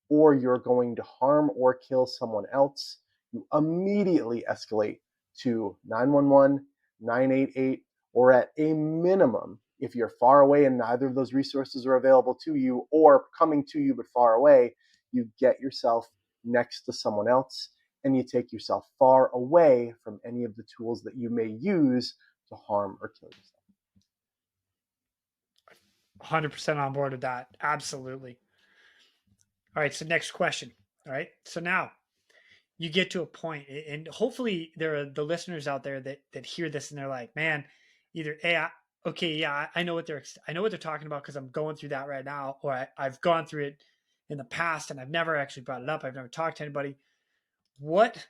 or you're going to harm or kill someone else, you immediately escalate to 911, 988, or at a minimum, if you're far away and neither of those resources are available to you or coming to you but far away, you get yourself next to someone else and you take yourself far away from any of the tools that you may use to harm or kill yourself. 100% on board with that. Absolutely. All right. So next question. All right. So now you get to a point, and hopefully there are the listeners out there that hear this and they're like, man, either okay, yeah, I know what they're talking about because I'm going through that right now, or I've gone through it in the past and I've never actually brought it up. I've never talked to anybody. What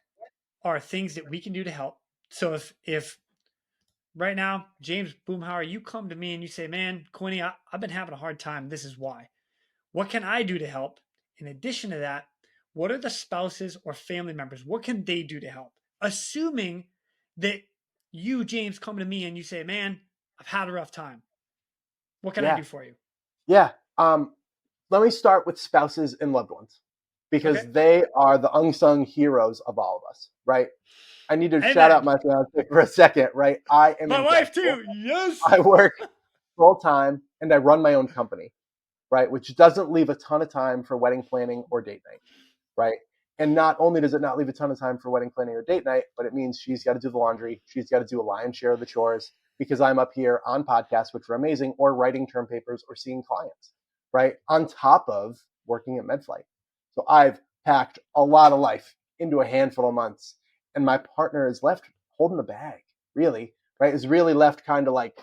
are things that we can do to help? So if right now, James Boomhower, you come to me and you say, man, Quinny, I've been having a hard time. This is why. What can I do to help? In addition to that, what are the spouses or family members? What can they do to help? Assuming that you, James, come to me and you say, man, I've had a rough time. What can I Yeah. do for you? Yeah. Let me start with spouses and loved ones because Okay. they are the unsung heroes of all of us, right? I need to Amen. shout out my fiance for a second, right? I am My in wife grad school. too. Yes. I work full time and I run my own company, right? Which doesn't leave a ton of time for wedding planning or date night, right? And not only does it not leave a ton of time for wedding planning or date night, but it means she's got to do the laundry. She's got to do a lion's share of the chores because I'm up here on podcasts, which are amazing, or writing term papers or seeing clients, right? On top of working at MedFlight. So I've packed a lot of life into a handful of months. And my partner is left holding the bag, really, right? Is really left kind of like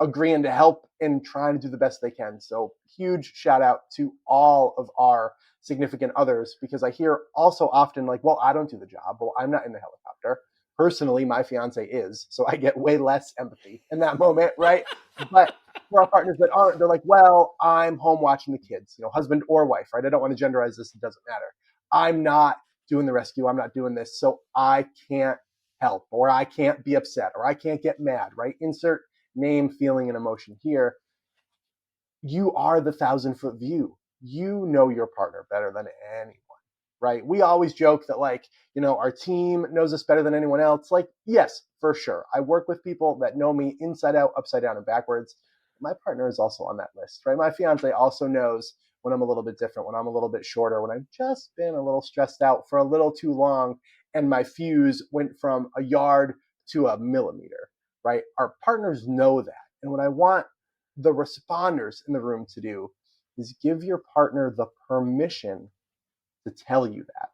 agreeing to help and trying to do the best they can. So huge shout out to all of our significant others, because I hear also often like, well, I don't do the job. Well, I'm not in the helicopter. Personally, my fiance is, so I get way less empathy in that moment, right? But for our partners that aren't, they're like, well, I'm home watching the kids, husband or wife, right? I don't want to genderize this. It doesn't matter. I'm not doing the rescue. I'm not doing this. So I can't help, or I can't be upset, or I can't get mad, right? Insert name, feeling, and emotion here. You are the 1,000-foot view. You know your partner better than anyone, right? We always joke that our team knows us better than anyone else. Like, yes, for sure. I work with people that know me inside out, upside down, and backwards. My partner is also on that list, right? My fiance also knows when I'm a little bit different, when I'm a little bit shorter, when I've just been a little stressed out for a little too long, and my fuse went from a yard to a millimeter, right? Our partners know that. And what I want the responders in the room to do is give your partner the permission to tell you that.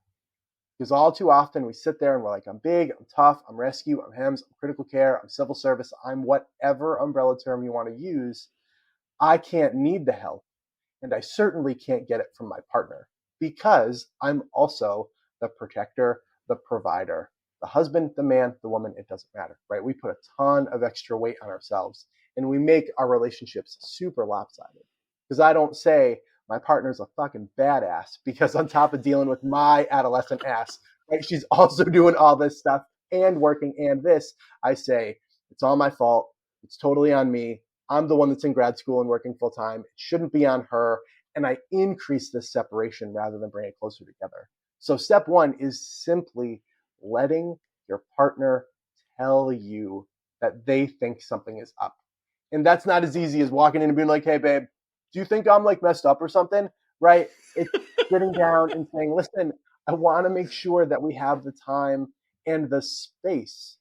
Because all too often we sit there and we're like, I'm big, I'm tough, I'm rescue, I'm HEMS, I'm critical care, I'm civil service, I'm whatever umbrella term you want to use. I can't need the help. And I certainly can't get it from my partner because I'm also the protector, the provider, the husband, the man, the woman, it doesn't matter, right? We put a ton of extra weight on ourselves and we make our relationships super lopsided. Because I don't say my partner's a fucking badass because on top of dealing with my adolescent ass, right, she's also doing all this stuff and working and this. I say, it's all my fault. It's totally on me. I'm the one that's in grad school and working full time. It shouldn't be on her. And I increase this separation rather than bring it closer together. So step one is simply letting your partner tell you that they think something is up. And that's not as easy as walking in and being like, hey, babe, do you think I'm like messed up or something? Right? It's sitting down and saying, listen, I want to make sure that we have the time and the space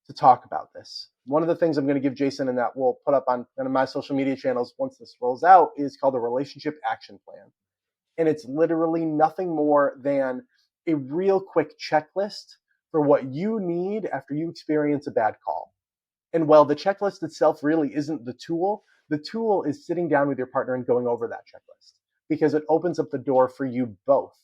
to talk about this. One of the things I'm going to give Jason, and that we'll put up on my social media channels once this rolls out, is called a relationship action plan. And it's literally nothing more than a real quick checklist for what you need after you experience a bad call. And while the checklist itself really isn't the tool is sitting down with your partner and going over that checklist, because it opens up the door for you both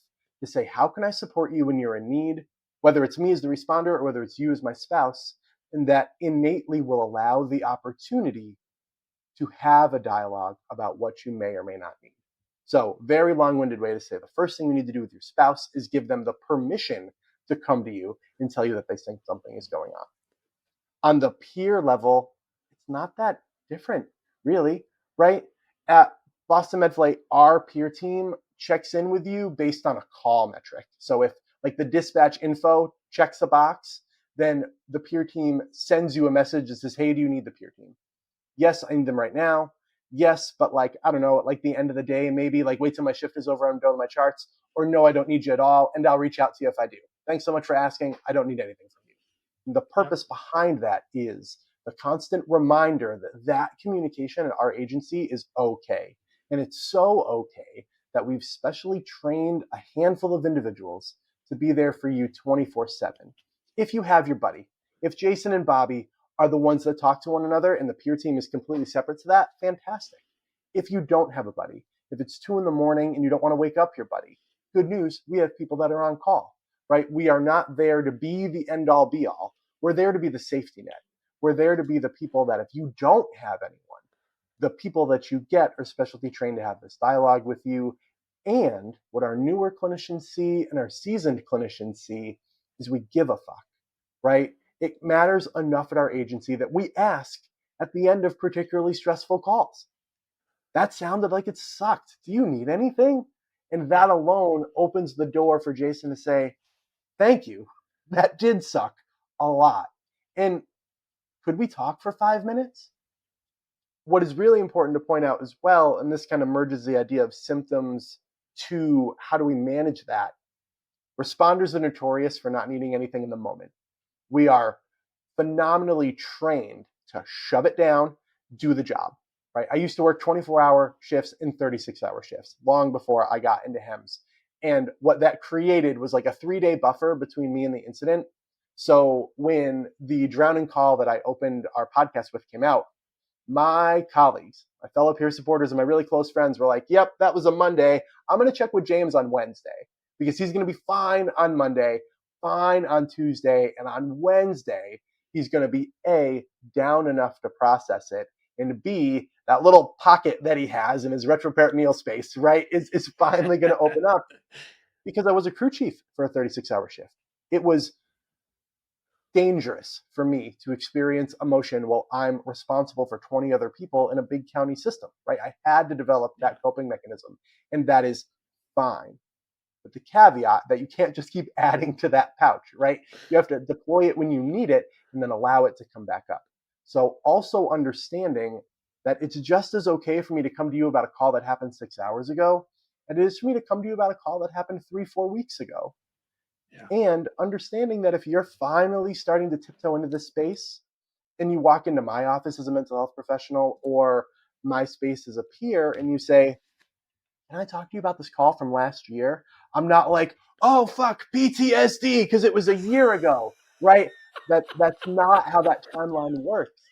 to say, how can I support you when you're in need, whether it's me as the responder or whether it's you as my spouse, and that innately will allow the opportunity to have a dialogue about what you may or may not need. So, very long-winded way to say the first thing you need to do with your spouse is give them the permission to come to you and tell you that they think something is going on. On the peer level, it's not that different, really, right? At Boston MedFlight, our peer team checks in with you based on a call metric. So if like the dispatch info checks a box, then the peer team sends you a message that says, hey, do you need the peer team? Yes, I need them right now. Yes, but like, I don't know, at like the end of the day, maybe like wait till my shift is over, I'm done with my charts, or no, I don't need you at all, and I'll reach out to you if I do. Thanks so much for asking. I don't need anything from you. And the purpose behind that is the constant reminder that that communication at our agency is okay. And it's so okay that we've specially trained a handful of individuals to be there for you 24/7. If you have your buddy, if Jason and Bobby are the ones that talk to one another and the peer team is completely separate to that, fantastic. If you don't have a buddy, if it's 2 a.m. and you don't want to wake up your buddy, good news, we have people that are on call, right? We are not there to be the end all be all. We're there to be the safety net. We're there to be the people that if you don't have anyone, the people that you get are specialty trained to have this dialogue with you. And what our newer clinicians see and our seasoned clinicians see is we give a fuck, right? It matters enough at our agency that we ask at the end of particularly stressful calls. That sounded like it sucked. Do you need anything? And that alone opens the door for Jason to say, thank you. That did suck a lot. And could we talk for 5 minutes? What is really important to point out as well, and this kind of merges the idea of symptoms to how do we manage that? Responders are notorious for not needing anything in the moment. We are phenomenally trained to shove it down, do the job, right? I used to work 24-hour shifts and 36-hour shifts long before I got into HEMS. And what that created was like a 3-day buffer between me and the incident. So when the drowning call that I opened our podcast with came out, my colleagues, my fellow peer supporters, and my really close friends were like, yep, that was a Monday. I'm going to check with James on Wednesday because he's going to be fine on Monday, fine on Tuesday, and on Wednesday, he's going to be A, down enough to process it, and B, that little pocket that he has in his retroperitoneal space, right, is finally going to open up because I was a crew chief for a 36-hour shift. It was dangerous for me to experience emotion while I'm responsible for 20 other people in a big county system, right? I had to develop that coping mechanism, and that is fine. But the caveat that you can't just keep adding to that pouch, right? You have to deploy it when you need it and then allow it to come back up. So also understanding that it's just as okay for me to come to you about a call that happened 6 hours ago, and it is for me to come to you about a call that happened 3-4 weeks ago. Yeah. And understanding that if you're finally starting to tiptoe into this space and you walk into my office as a mental health professional or my space as a peer and you say, can I talk to you about this call from last year? I'm not like, oh, fuck, PTSD, because it was a year ago, right? That's not how that timeline works,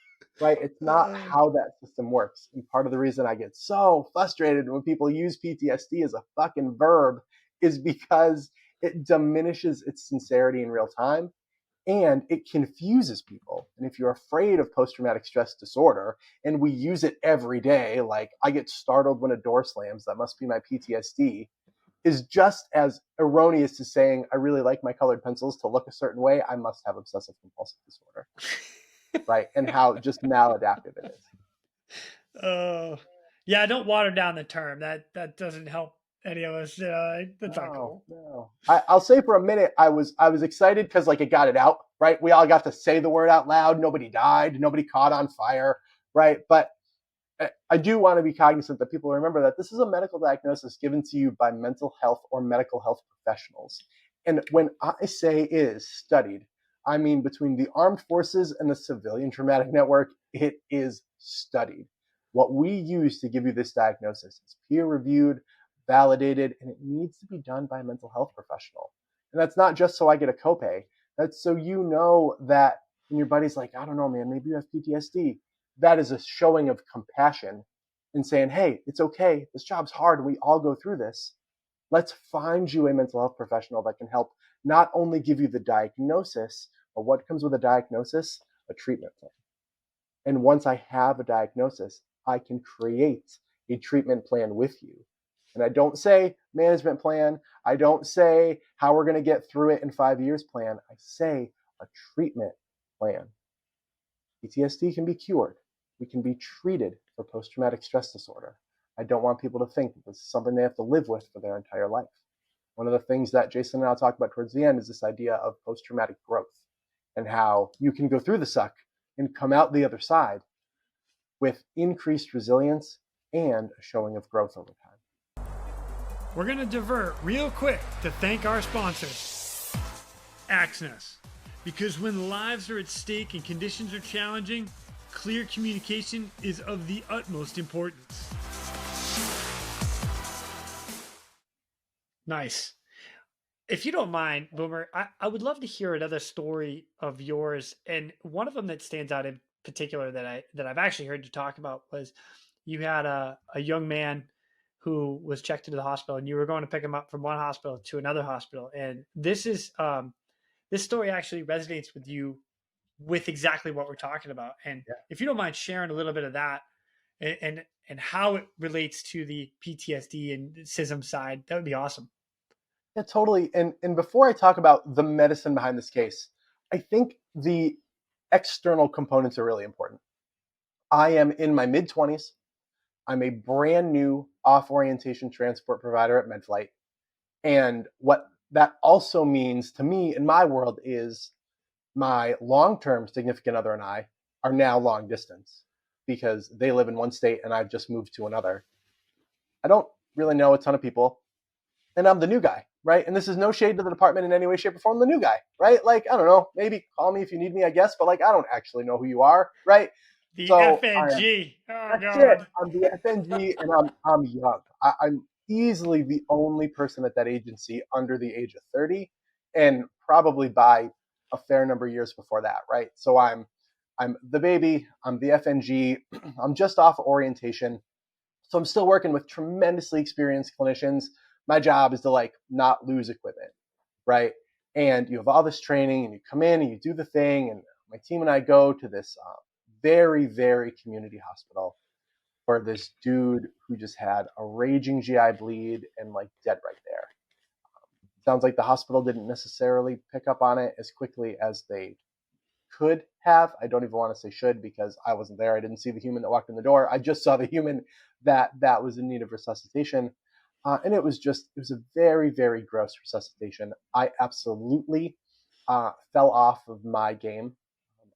right? It's not how that system works. And part of the reason I get so frustrated when people use PTSD as a fucking verb is because it diminishes its sincerity in real time. And it confuses people. And if you're afraid of post-traumatic stress disorder, and we use it every day, like I get startled when a door slams, that must be my PTSD, is just as erroneous as saying, I really like my colored pencils to look a certain way, I must have obsessive compulsive disorder, right? And how just maladaptive it is. Yeah, don't water down the term. That doesn't help any of us. That's not cool. No. I'll say for a minute, I was excited because like it got it out, right? We all got to say the word out loud. Nobody died. Nobody caught on fire, right? But I do want to be cognizant that people remember that this is a medical diagnosis given to you by mental health or medical health professionals. And when I say is studied, I mean, between the armed forces and the civilian traumatic network, it is studied. What we use to give you this diagnosis is peer-reviewed, validated, and it needs to be done by a mental health professional. And that's not just so I get a copay. That's so you know that when your buddy's like, I don't know, man, maybe you have PTSD, that is a showing of compassion and saying, hey, it's okay. This job's hard. We all go through this. Let's find you a mental health professional that can help not only give you the diagnosis, but what comes with a diagnosis? A treatment plan. And once I have a diagnosis, I can create a treatment plan with you. And I don't say management plan. I don't say how we're going to get through it in 5 years plan. I say a treatment plan. PTSD can be cured. We can be treated for post-traumatic stress disorder. I don't want people to think that this is something they have to live with for their entire life. One of the things that Jason and I'll talk about towards the end is this idea of post-traumatic growth and how you can go through the suck and come out the other side with increased resilience and a showing of growth over time. We're going to divert real quick to thank our sponsors, Axness. Because when lives are at stake and conditions are challenging, clear communication is of the utmost importance. Nice. If you don't mind, Boomer, I would love to hear another story of yours. And one of them that stands out in particular that I've actually heard you talk about was you had a young man who was checked into the hospital and you were going to pick him up from one hospital to another hospital. And this story actually resonates with you with exactly what we're talking about. And if you don't mind sharing a little bit of that and how it relates to the PTSD and CISM side, that would be awesome. Yeah, totally. And before I talk about the medicine behind this case, I think the external components are really important. I am in my mid-20s. I'm a brand new off-orientation transport provider at MedFlight. And what that also means to me in my world is my long-term significant other and I are now long distance because they live in one state and I've just moved to another. I don't really know a ton of people, and I'm the new guy, right? And this is no shade to the department in any way, shape, or form. The new guy, right? Like, I don't know, maybe call me if you need me, I guess, but like, I don't actually know who you are, right? The So FNG. that's it. I'm the FNG, and I'm young. I'm easily the only person at that agency under the age of 30, and probably by a fair number of years before that, right? So I'm the baby. I'm the FNG. I'm just off orientation, so I'm still working with tremendously experienced clinicians. My job is to like not lose equipment, right? And you have all this training, and you come in and you do the thing, and my team and I go to this very, very community hospital for this dude who just had a raging GI bleed and like dead right there. Sounds like the hospital didn't necessarily pick up on it as quickly as they could have. I don't even want to say should because I wasn't there. I didn't see the human that walked in the door. I just saw the human that was in need of resuscitation. And it was a very, very gross resuscitation. I absolutely fell off of my game.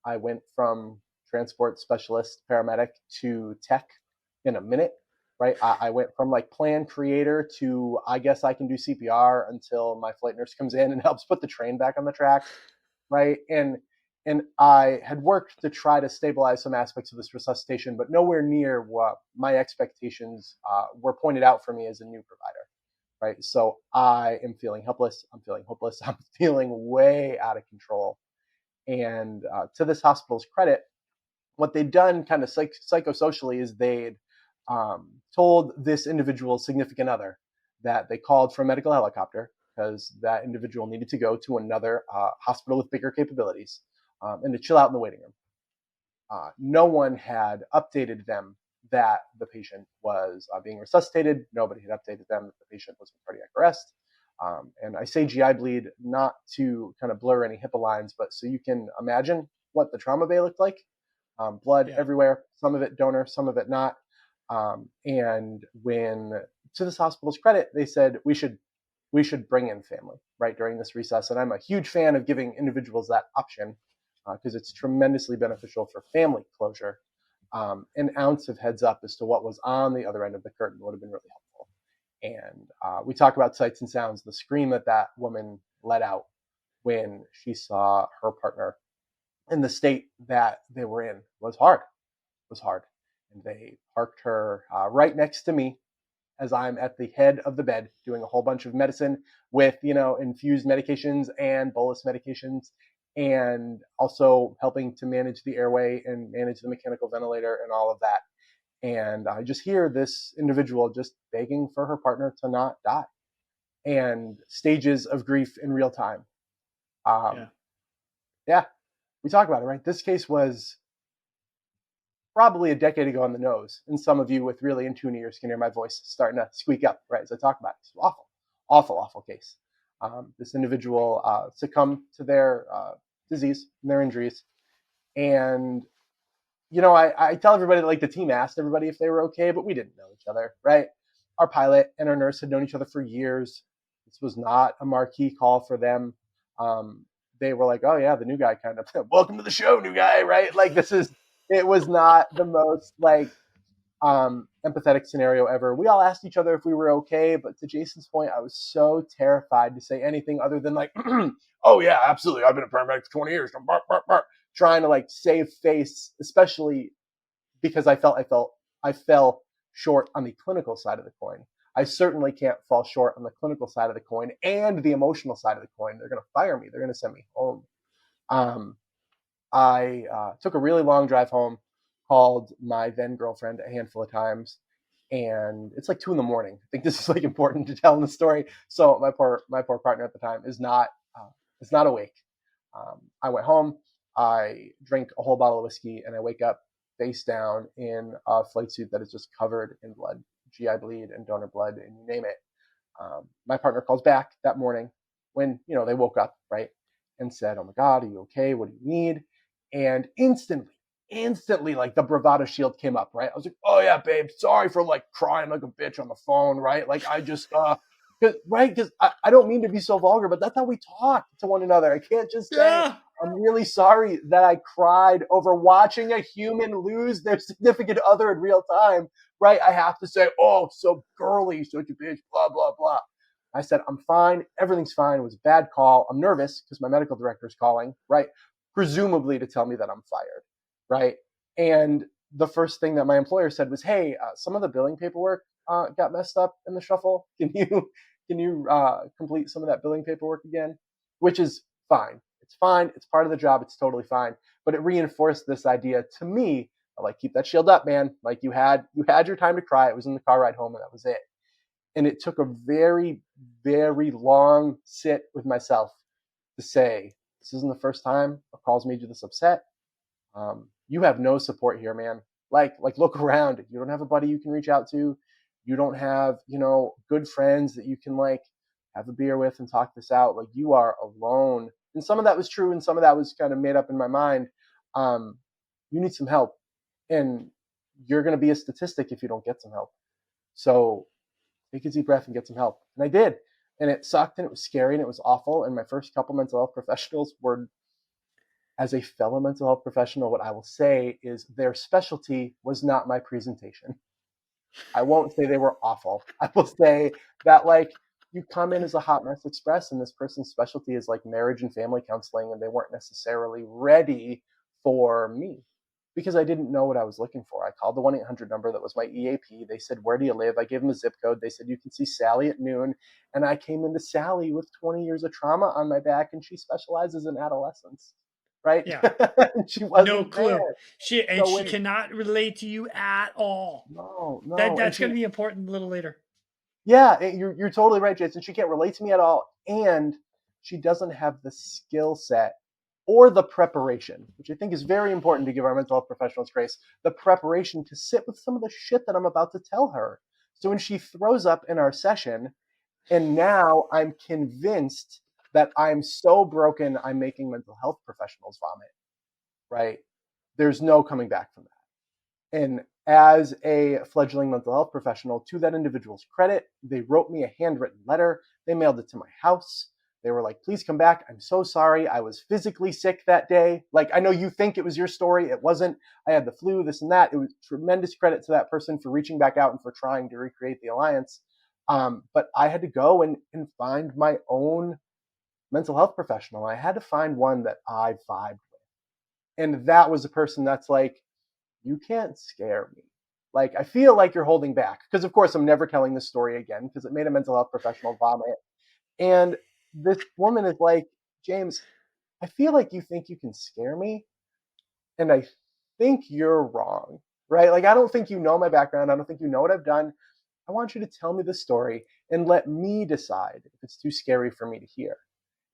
I went from transport specialist paramedic to tech in a minute, right? I went from like plan creator to I guess I can do CPR until my flight nurse comes in and helps put the train back on the track, right? And I had worked to try to stabilize some aspects of this resuscitation, but nowhere near what my expectations were pointed out for me as a new provider, right? So I am feeling helpless. I'm feeling hopeless. I'm feeling way out of control. And to this hospital's credit, what they'd done kind of psychosocially is they'd told this individual's significant other that they called for a medical helicopter because that individual needed to go to another hospital with bigger capabilities and to chill out in the waiting room. No one had updated them that the patient was being resuscitated. Nobody had updated them that the patient was in cardiac arrest. And I say GI bleed not to kind of blur any HIPAA lines, but so you can imagine what the trauma bay looked like. Blood everywhere, some of it donor, some of it not. And when, to this hospital's credit, they said we should bring in family right during this recess. And I'm a huge fan of giving individuals that option because it's tremendously beneficial for family closure. An ounce of heads up as to what was on the other end of the curtain would have been really helpful. And we talk about sights and sounds. The scream that woman let out when she saw her partner in the state that they were in was hard. Was hard. And they parked her right next to me as I'm at the head of the bed doing a whole bunch of medicine with, infused medications and bolus medications, and also helping to manage the airway and manage the mechanical ventilator and all of that. And I just hear this individual just begging for her partner to not die, and stages of grief in real time. Yeah. Yeah, we talk about it, right? This case was probably a decade ago on the nose. And some of you with really in tune ears can hear my voice starting to squeak up, right, as I talk about it. It's awful, awful, awful case. This individual succumbed to their disease and their injuries. And, I tell everybody that, like, the team asked everybody if they were okay, but we didn't know each other, right? Our pilot and our nurse had known each other for years. This was not a marquee call for them. They were like, oh, yeah, the new guy kind of, welcome to the show, new guy, right? Like, it was not the most, like, empathetic scenario ever. We all asked each other if we were okay, but to Jason's point, I was so terrified to say anything other than, like, oh, yeah, absolutely. I've been a paramedic for 20 years. Trying to, like, save face, especially because I fell short on the clinical side of the coin. I certainly can't fall short on the clinical side of the coin and the emotional side of the coin. They're going to fire me. They're going to send me home. I took a really long drive home, called my then girlfriend a handful of times, and it's like 2 a.m. I think this is, like, important to tell in the story. So my poor partner at the time is not awake. I went home. I drink a whole bottle of whiskey, and I wake up face down in a flight suit that is just covered in blood, GI bleed and donor blood, and you name it. My partner calls back that morning when, they woke up, right, and said, oh my God, are you okay? What do you need? And instantly, like, the bravado shield came up, right? I was like, oh yeah, babe, sorry for, like, crying like a bitch on the phone, right? Like, I just, because I don't mean to be so vulgar, but that's how we talk to one another. I can't just say, Yeah. I'm really sorry that I cried over watching a human lose their significant other in real time, right? I have to say, oh, so girly, such a bitch, blah, blah, blah. I said, I'm fine. Everything's fine. It was a bad call. I'm nervous because my medical director is calling, right? Presumably to tell me that I'm fired, right? And the first thing that my employer said was, hey, some of the billing paperwork got messed up in the shuffle. Can you complete some of that billing paperwork again? Which is fine. It's fine. It's part of the job. It's totally fine. But it reinforced this idea to me, like, keep that shield up, man. Like, you had your time to cry. It was in the car ride home, and that was it. And it took a very, very long sit with myself to say, this isn't the first time a call's made you this upset. You have no support here, man. Like, look around. You don't have a buddy you can reach out to. You don't have, good friends that you can, like, have a beer with and talk this out. Like, you are alone. And some of that was true, and some of that was kind of made up in my mind. You need some help, and you're going to be a statistic if you don't get some help. So take a deep breath and get some help. And I did. And it sucked, and it was scary, and it was awful. And my first couple mental health professionals were, as a fellow mental health professional, what I will say is their specialty was not my presentation. I won't say they were awful. I will say that, like, you come in as a hot mess express, and this person's specialty is, like, marriage and family counseling, and they weren't necessarily ready for me because I didn't know what I was looking for. I called the 1-800 number that was my EAP. They said, where do you live? I gave them a zip code. They said, you can see Sally at noon. And I came into Sally with 20 years of trauma on my back, and she specializes in adolescence, right? Yeah. She wasn't No clue. there. She cannot relate to you at all. No. That's going to be important a little later. Yeah, you're totally right, Jason. She can't relate to me at all, and she doesn't have the skill set or the preparation, which I think is very important to give our mental health professionals grace, the preparation to sit with some of the shit that I'm about to tell her. So when she throws up in our session, and now I'm convinced that I'm so broken, I'm making mental health professionals vomit, right? There's no coming back from that. And as a fledgling mental health professional, to that individual's credit, they wrote me a handwritten letter. They mailed it to my house. They were like, please come back. I'm so sorry. I was physically sick that day. Like, I know you think it was your story. It wasn't. I had the flu, this and that. It was tremendous credit to that person for reaching back out and for trying to recreate the alliance. But I had to go and find my own mental health professional. I had to find one that I vibed with. And that was a person that's like, you can't scare me. Like, I feel like you're holding back. Because, of course, I'm never telling this story again because it made a mental health professional vomit. And this woman is like, James, I feel like you think you can scare me. And I think you're wrong, right? Like, I don't think you know my background. I don't think you know what I've done. I want you to tell me the story and let me decide if it's too scary for me to hear.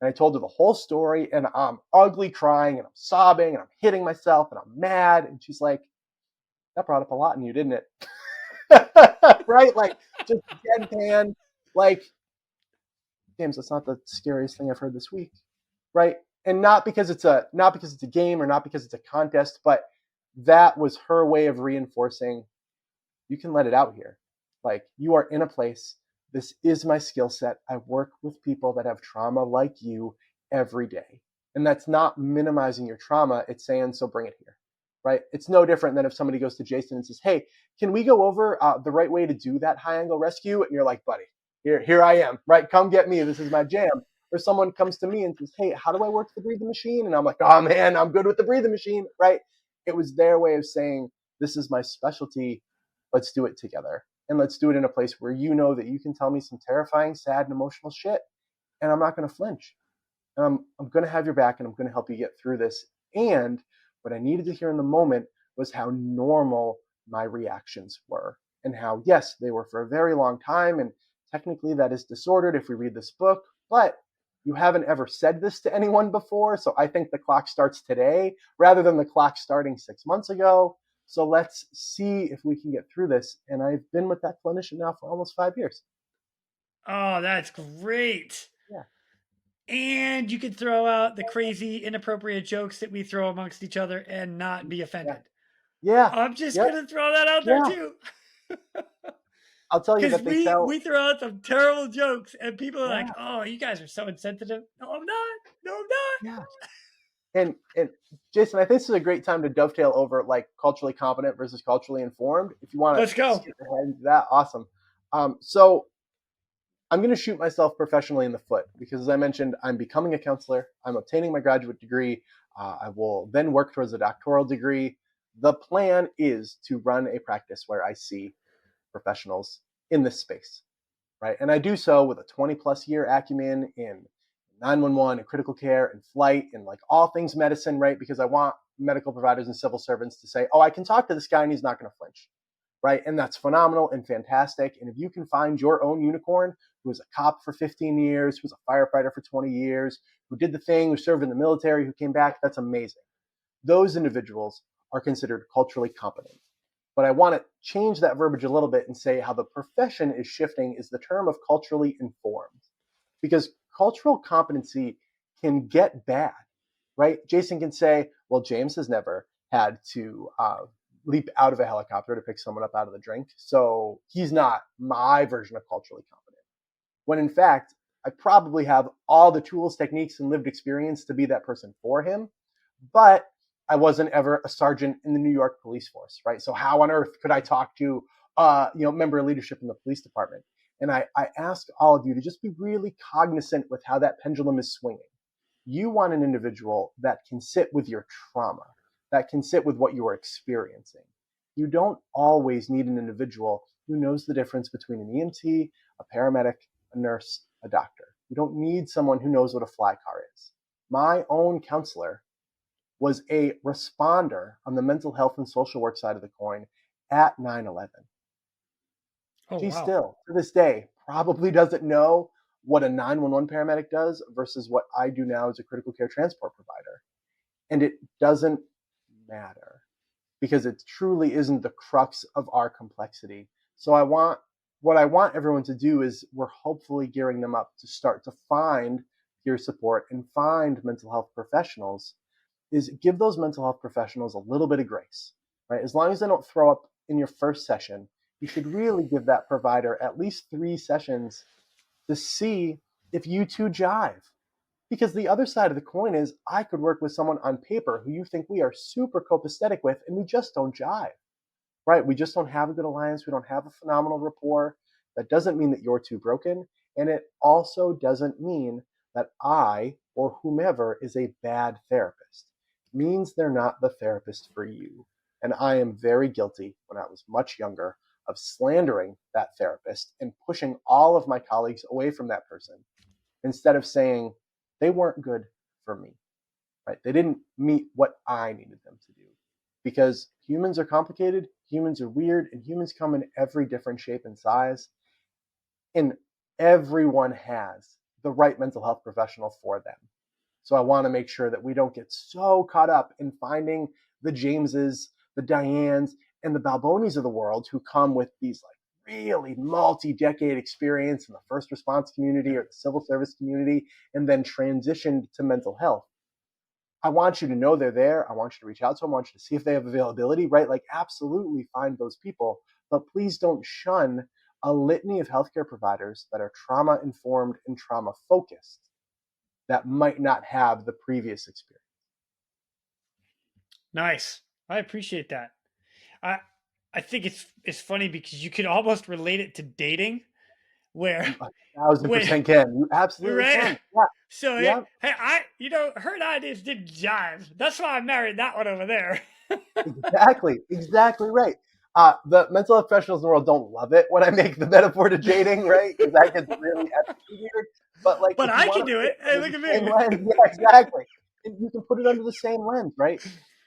And I told her the whole story, and I'm ugly crying, and I'm sobbing, and I'm hitting myself, and I'm mad. And she's like, that brought up a lot in you, didn't it? Right? Like, just deadpan, like, James, that's not the scariest thing I've heard this week. Right? And not because it's a game or not because it's a contest, but that was her way of reinforcing, you can let it out here. Like, you are in a place. This is my skill set. I work with people that have trauma like you every day. And that's not minimizing your trauma. It's saying, so bring it here, right? It's no different than if somebody goes to Jason and says, hey, can we go over the right way to do that high angle rescue? And you're like, buddy, here I am, right? Come get me. This is my jam. Or someone comes to me and says, hey, how do I work the breathing machine? And I'm like, oh man, I'm good with the breathing machine, right? It was their way of saying, this is my specialty. Let's do it together. And let's do it in a place where you know that you can tell me some terrifying, sad, and emotional shit. And I'm not going to flinch. And I'm going to have your back, and I'm going to help you get through this. And what I needed to hear in the moment was how normal my reactions were. And how, yes, they were for a very long time. And technically that is disordered if we read this book. But you haven't ever said this to anyone before. So I think the clock starts today rather than the clock starting 6 months ago. So let's see if we can get through this. And I've been with that clinician now for almost 5 years. Oh, that's great. Yeah. And you could throw out the crazy, inappropriate jokes that we throw amongst each other and not be Yeah. offended. Yeah. I'm just Yep. going to throw that out there Yeah. too. I'll tell you Because that they we tell. throw out some terrible jokes and people are like, Yeah. oh, you guys are so insensitive. No, I'm not. No, I'm not. Yeah. And Jason, I think this is a great time to dovetail over like culturally competent versus culturally informed. If you want Let's to go. skip ahead into that, awesome. So I'm going to shoot myself professionally in the foot because, as I mentioned, I'm becoming a counselor. I'm obtaining my graduate degree. I will then work towards a doctoral degree. The plan is to run a practice where I see professionals in this space, right? And I do so with a 20 plus year acumen in 911 and critical care and flight and like all things medicine, right? Because I want medical providers and civil servants to say, oh, I can talk to this guy and he's not going to flinch, right? And that's phenomenal and fantastic. And if you can find your own unicorn who was a cop for 15 years, who was a firefighter for 20 years, who did the thing, who served in the military, who came back, that's amazing. Those individuals are considered culturally competent. But I want to change that verbiage a little bit and say how the profession is shifting is the term of culturally informed. Because cultural competency can get bad, right? Jason can say, well, James has never had to leap out of a helicopter to pick someone up out of the drink. So he's not my version of culturally competent. When in fact, I probably have all the tools, techniques, and lived experience to be that person for him. But I wasn't ever a sergeant in the New York police force, right? So how on earth could I talk to, member of leadership in the police department? And I ask all of you to just be really cognizant with how that pendulum is swinging. You want an individual that can sit with your trauma, that can sit with what you are experiencing. You don't always need an individual who knows the difference between an EMT, a paramedic, a nurse, a doctor. You don't need someone who knows what a fly car is. My own counselor was a responder on the mental health and social work side of the coin at 9/11. Oh, She wow. still, to this day, probably doesn't know what a 911 paramedic does versus what I do now as a critical care transport provider. And it doesn't matter because it truly isn't the crux of our complexity. So what I want everyone to do is we're hopefully gearing them up to start to find peer support and find mental health professionals, is give those mental health professionals a little bit of grace, right? As long as they don't throw up in your first session, you should really give that provider at least 3 sessions to see if you two jive. Because the other side of the coin is I could work with someone on paper who you think we are super copacetic with and we just don't jive, right? We just don't have a good alliance. We don't have a phenomenal rapport. That doesn't mean that you're too broken. And it also doesn't mean that I or whomever is a bad therapist means they're not the therapist for you. And I am very guilty when I was much younger of slandering that therapist and pushing all of my colleagues away from that person instead of saying they weren't good for me, right? They didn't meet what I needed them to do because humans are complicated, humans are weird, and humans come in every different shape and size. And everyone has the right mental health professional for them. So I want to make sure that we don't get so caught up in finding the Jameses, the Dianes, and the Balbonis of the world who come with these like really multi-decade experience in the first response community or the civil service community and then transitioned to mental health. I want you to know they're there. I want you to reach out to them. I want you to see if they have availability, right? Like absolutely find those people, but please don't shun a litany of healthcare providers that are trauma informed and trauma focused that might not have the previous experience. Nice. I appreciate that. I I think it's funny because you can almost relate it to dating where You 1,000% when can. You absolutely right. can. Yeah. So Yeah. hey, her and I just didn't jive. That's why I married that one over there. Exactly. Exactly right. The mental health professionals in the world don't love it when I make the metaphor to dating, right? Because that gets really ethically weird. But like, But if you I want can to do put it. it Hey, under look the at same me. lens, yeah, exactly. And you can put it under the same lens, right?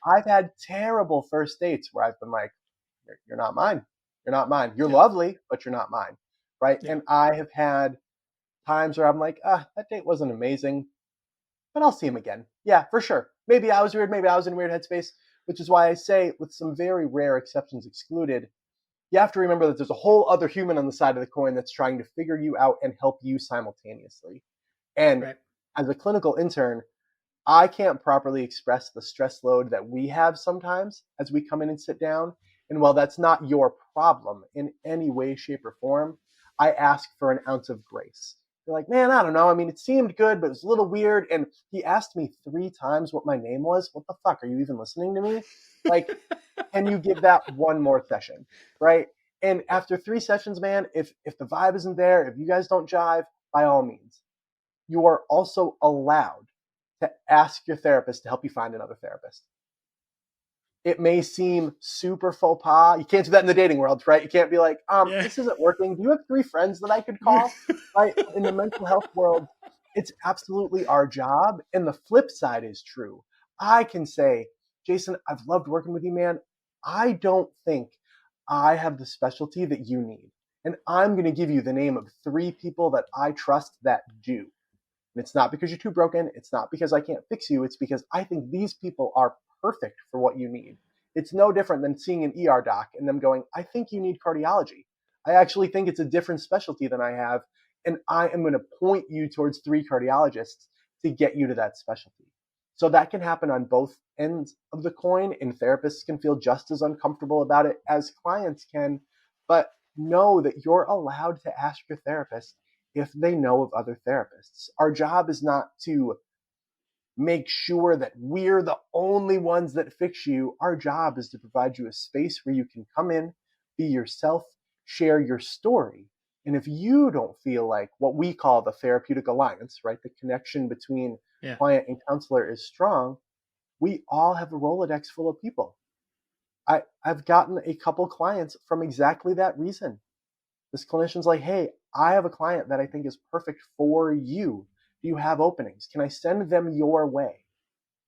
I've had terrible first dates where I've been like, you're not mine. You're not mine. You're Yeah. lovely, but you're not mine, right? Yeah. And I have had times where I'm like, that date wasn't amazing, but I'll see him again. Yeah, for sure. Maybe I was weird. Maybe I was in a weird headspace, which is why I say, with some very rare exceptions excluded, you have to remember that there's a whole other human on the side of the coin that's trying to figure you out and help you simultaneously. And Right. as a clinical intern, I can't properly express the stress load that we have sometimes as we come in and sit down. And while that's not your problem in any way, shape, or form, I ask for an ounce of grace. You're like, man, I don't know. I mean, it seemed good, but it was a little weird. And he asked me 3 times what my name was. What the fuck? Are you even listening to me? Like, can you give that one more session? Right. And Yeah. after 3 sessions, man, if the vibe isn't there, if you guys don't jive, by all means, you are also allowed to ask your therapist to help you find another therapist. It may seem super faux pas. You can't do that in the dating world, right? You can't be like, Yeah. this isn't working. Do you have 3 friends that I could call? Right? In the mental health world, it's absolutely our job. And the flip side is true. I can say, Jason, I've loved working with you, man. I don't think I have the specialty that you need. And I'm going to give you the name of 3 people that I trust that do. And it's not because you're too broken. It's not because I can't fix you. It's because I think these people are perfect for what you need. It's no different than seeing an ER doc and them going, I think you need cardiology. I actually think it's a different specialty than I have. And I am going to point you towards 3 cardiologists to get you to that specialty. So that can happen on both ends of the coin, and therapists can feel just as uncomfortable about it as clients can. But know that you're allowed to ask your therapist if they know of other therapists. Our job is not to make sure that we're the only ones that fix you. Our job is to provide you a space where you can come in, be yourself, share your story. And if you don't feel like what we call the therapeutic alliance, right, the connection between Yeah. client and counselor is strong, we all have a Rolodex full of people. I've gotten a couple clients from exactly that reason. This clinician's like, hey, I have a client that I think is perfect for you. Do you have openings? Can I send them your way?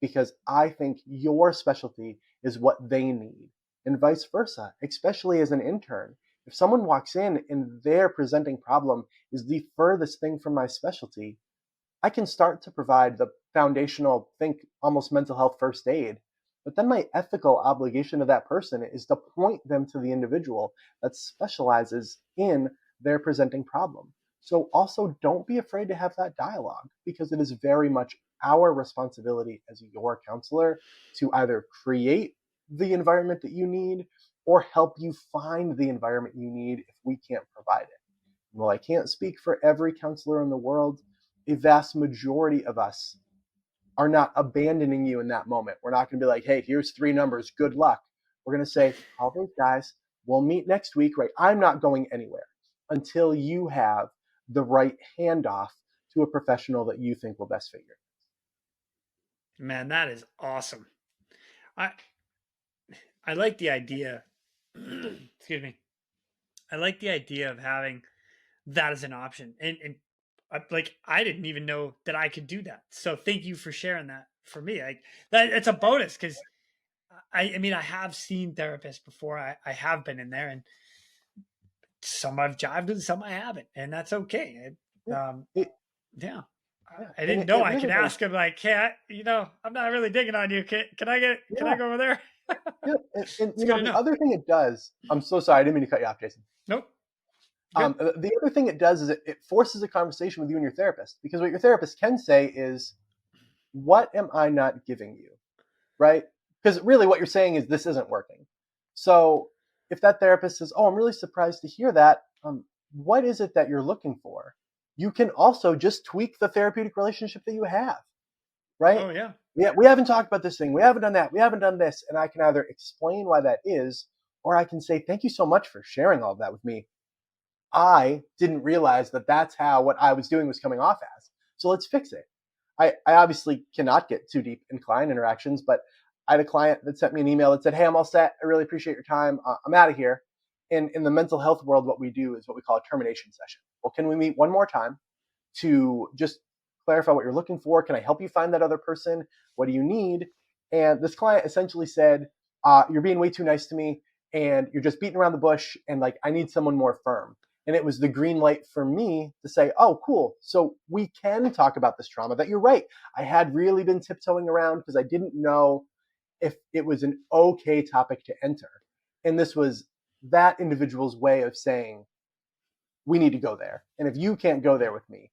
Because I think your specialty is what they need, and vice versa, especially as an intern. If someone walks in and their presenting problem is the furthest thing from my specialty, I can start to provide the foundational, think almost mental health first aid. But then my ethical obligation to that person is to point them to the individual that specializes in their presenting problem. So also don't be afraid to have that dialogue, because it is very much our responsibility as your counselor to either create the environment that you need or help you find the environment you need if we can't provide it. Well, I can't speak for every counselor in the world. A vast majority of us are not abandoning you in that moment. We're not going to be like, hey, here's 3 numbers. Good luck. We're going to say, call those guys. We'll meet next week, right? I'm not going anywhere until you have the right handoff to a professional that you think will best fit your. Man, that is awesome. I I like the idea. Excuse me. I like the idea of having that as an option, and like I didn't even know that I could do that. So thank you for sharing that for me. Like that, it's a bonus because I mean I have seen therapists before. I have been in there, and some I've jived and some I haven't, and that's okay. Yeah, Um, it, yeah. yeah. I And didn't know it I really could like, ask him like, hey, I'm not really digging on you. Can I yeah, go over there? yeah. And It's good to the know. other thing it does, I'm so sorry, I didn't mean to cut you off, Jason. Nope. Good. The other thing it does is it forces a conversation with you and your therapist, because what your therapist can say is, what am I not giving you? Right? Because really what you're saying is this isn't working. So if that therapist says, oh, I'm really surprised to hear that, what is it that you're looking for? You can also just tweak the therapeutic relationship that you have, right? Oh yeah. Yeah, we haven't talked about this thing. We haven't done that. We haven't done this. And I can either explain why that is, or I can say, thank you so much for sharing all of that with me. I didn't realize that that's how what I was doing was coming off as. So let's fix it. I obviously cannot get too deep in client interactions, but I had a client that sent me an email that said, hey, I'm all set. I really appreciate your time. I'm out of here. In the mental health world, what we do is what we call a termination session. Well, can we meet one more time to just clarify what you're looking for? Can I help you find that other person? What do you need? And this client essentially said, you're being way too nice to me, and you're just beating around the bush, and like I need someone more firm. And it was the green light for me to say, oh, cool. So we can talk about this trauma that you're right. I had really been tiptoeing around because I didn't know if it was an okay topic to enter. And this was that individual's way of saying, we need to go there. And if you can't go there with me,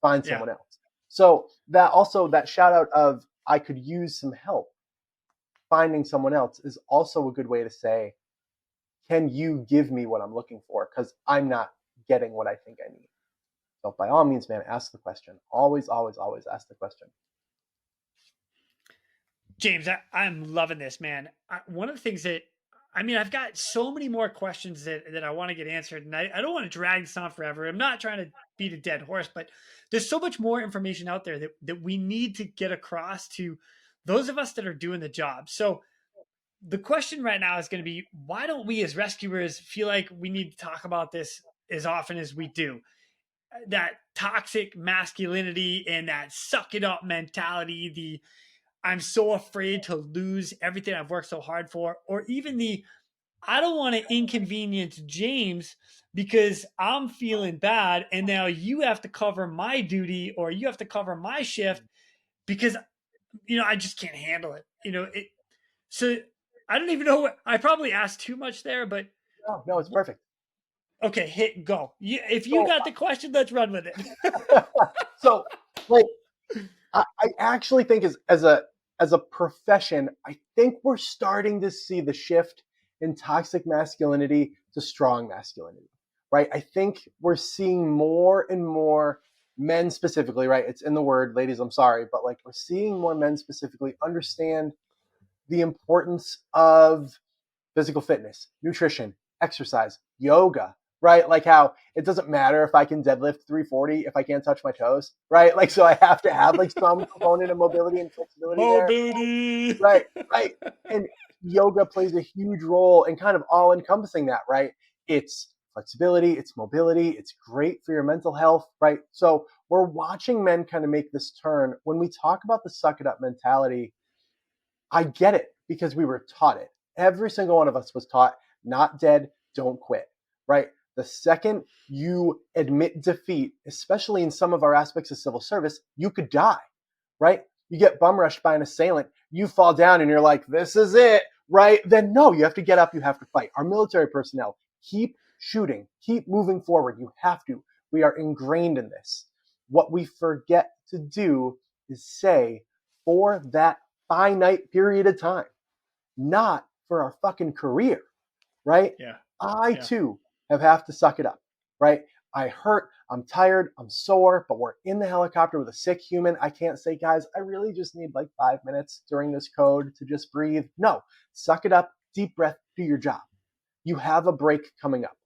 find Yeah. someone else. So that also, that shout out of, I could use some help finding someone else is also a good way to say, can you give me what I'm looking for? Because I'm not getting what I think I need. So by all means, man, ask the question. Always, always, always ask the question. James, I'm loving this, man. One of the things that I mean, I've got so many more questions that I want to get answered, and I don't want to drag this on forever. I'm not trying to beat a dead horse, but there's so much more information out there that we need to get across to those of us that are doing the job. So the question right now is going to be, why don't we as rescuers feel like we need to talk about this as often as we do? That toxic masculinity and that suck it up mentality, the I'm so afraid to lose everything I've worked so hard for, or even the I don't want to inconvenience James because I'm feeling bad and now you have to cover my duty or you have to cover my shift because I just can't handle it. So I don't even know what I probably asked too much there, but No, no, it's perfect. okay, hit go. If you So, got the question, let's run with it. so like, I actually think as a profession, I think we're starting to see the shift in toxic masculinity to strong masculinity, right? I think we're seeing more and more men specifically, right? It's in the word, ladies, I'm sorry, but like we're seeing more men specifically understand the importance of physical fitness, nutrition, exercise, yoga, right? Like how it doesn't matter if I can deadlift 340 if I can't touch my toes, right? Like, so I have to have like some component of mobility and flexibility there. Mobility. Right, right. And yoga plays a huge role in kind of all encompassing that, right? It's flexibility, it's mobility, it's great for your mental health, right? So we're watching men kind of make this turn. When we talk about the suck it up mentality, I get it because we were taught it. Every single one of us was taught, not dead, don't quit, right? The second you admit defeat, especially in some of our aspects of civil service, you could die, right? You get bum rushed by an assailant, you fall down and you're like, this is it, right? Then no, you have to get up, you have to fight. Our military personnel, keep shooting, keep moving forward. You have to. We are ingrained in this. What we forget to do is say, for that finite period of time, not for our fucking career, right? Yeah. I too have to suck it up, right? I hurt, I'm tired, I'm sore, but we're in the helicopter with a sick human. I can't say, guys, I really just need like 5 minutes during this code to just breathe. No, suck it up, deep breath, do your job. You have a break coming up,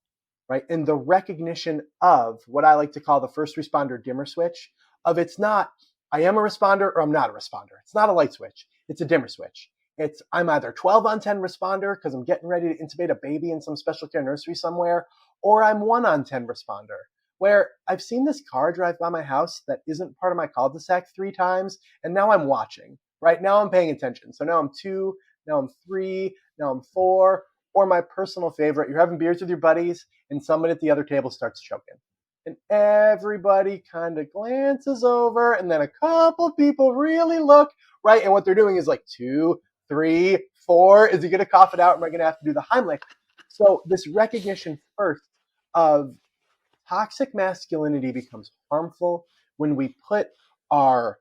right? And the recognition of what I like to call the first responder dimmer switch. of it's not, I am a responder or I'm not a responder. It's not a light switch. It's a dimmer switch. It's I'm either 12 on 10 responder because I'm getting ready to intubate a baby in some special care nursery somewhere, or I'm 1 on 10 responder, where I've seen this car drive by my house that isn't part of my cul-de-sac 3 times, and now I'm watching, right? Now I'm paying attention. So now I'm 2, now I'm 3, now I'm 4, or my personal favorite, you're having beers with your buddies and someone at the other table starts choking. And everybody kind of glances over, and then a couple people really look, right? And what they're doing is like 2, 3, 4. Is he going to cough it out? Am I going to have to do the Heimlich? So this recognition first of toxic masculinity becomes harmful when we put our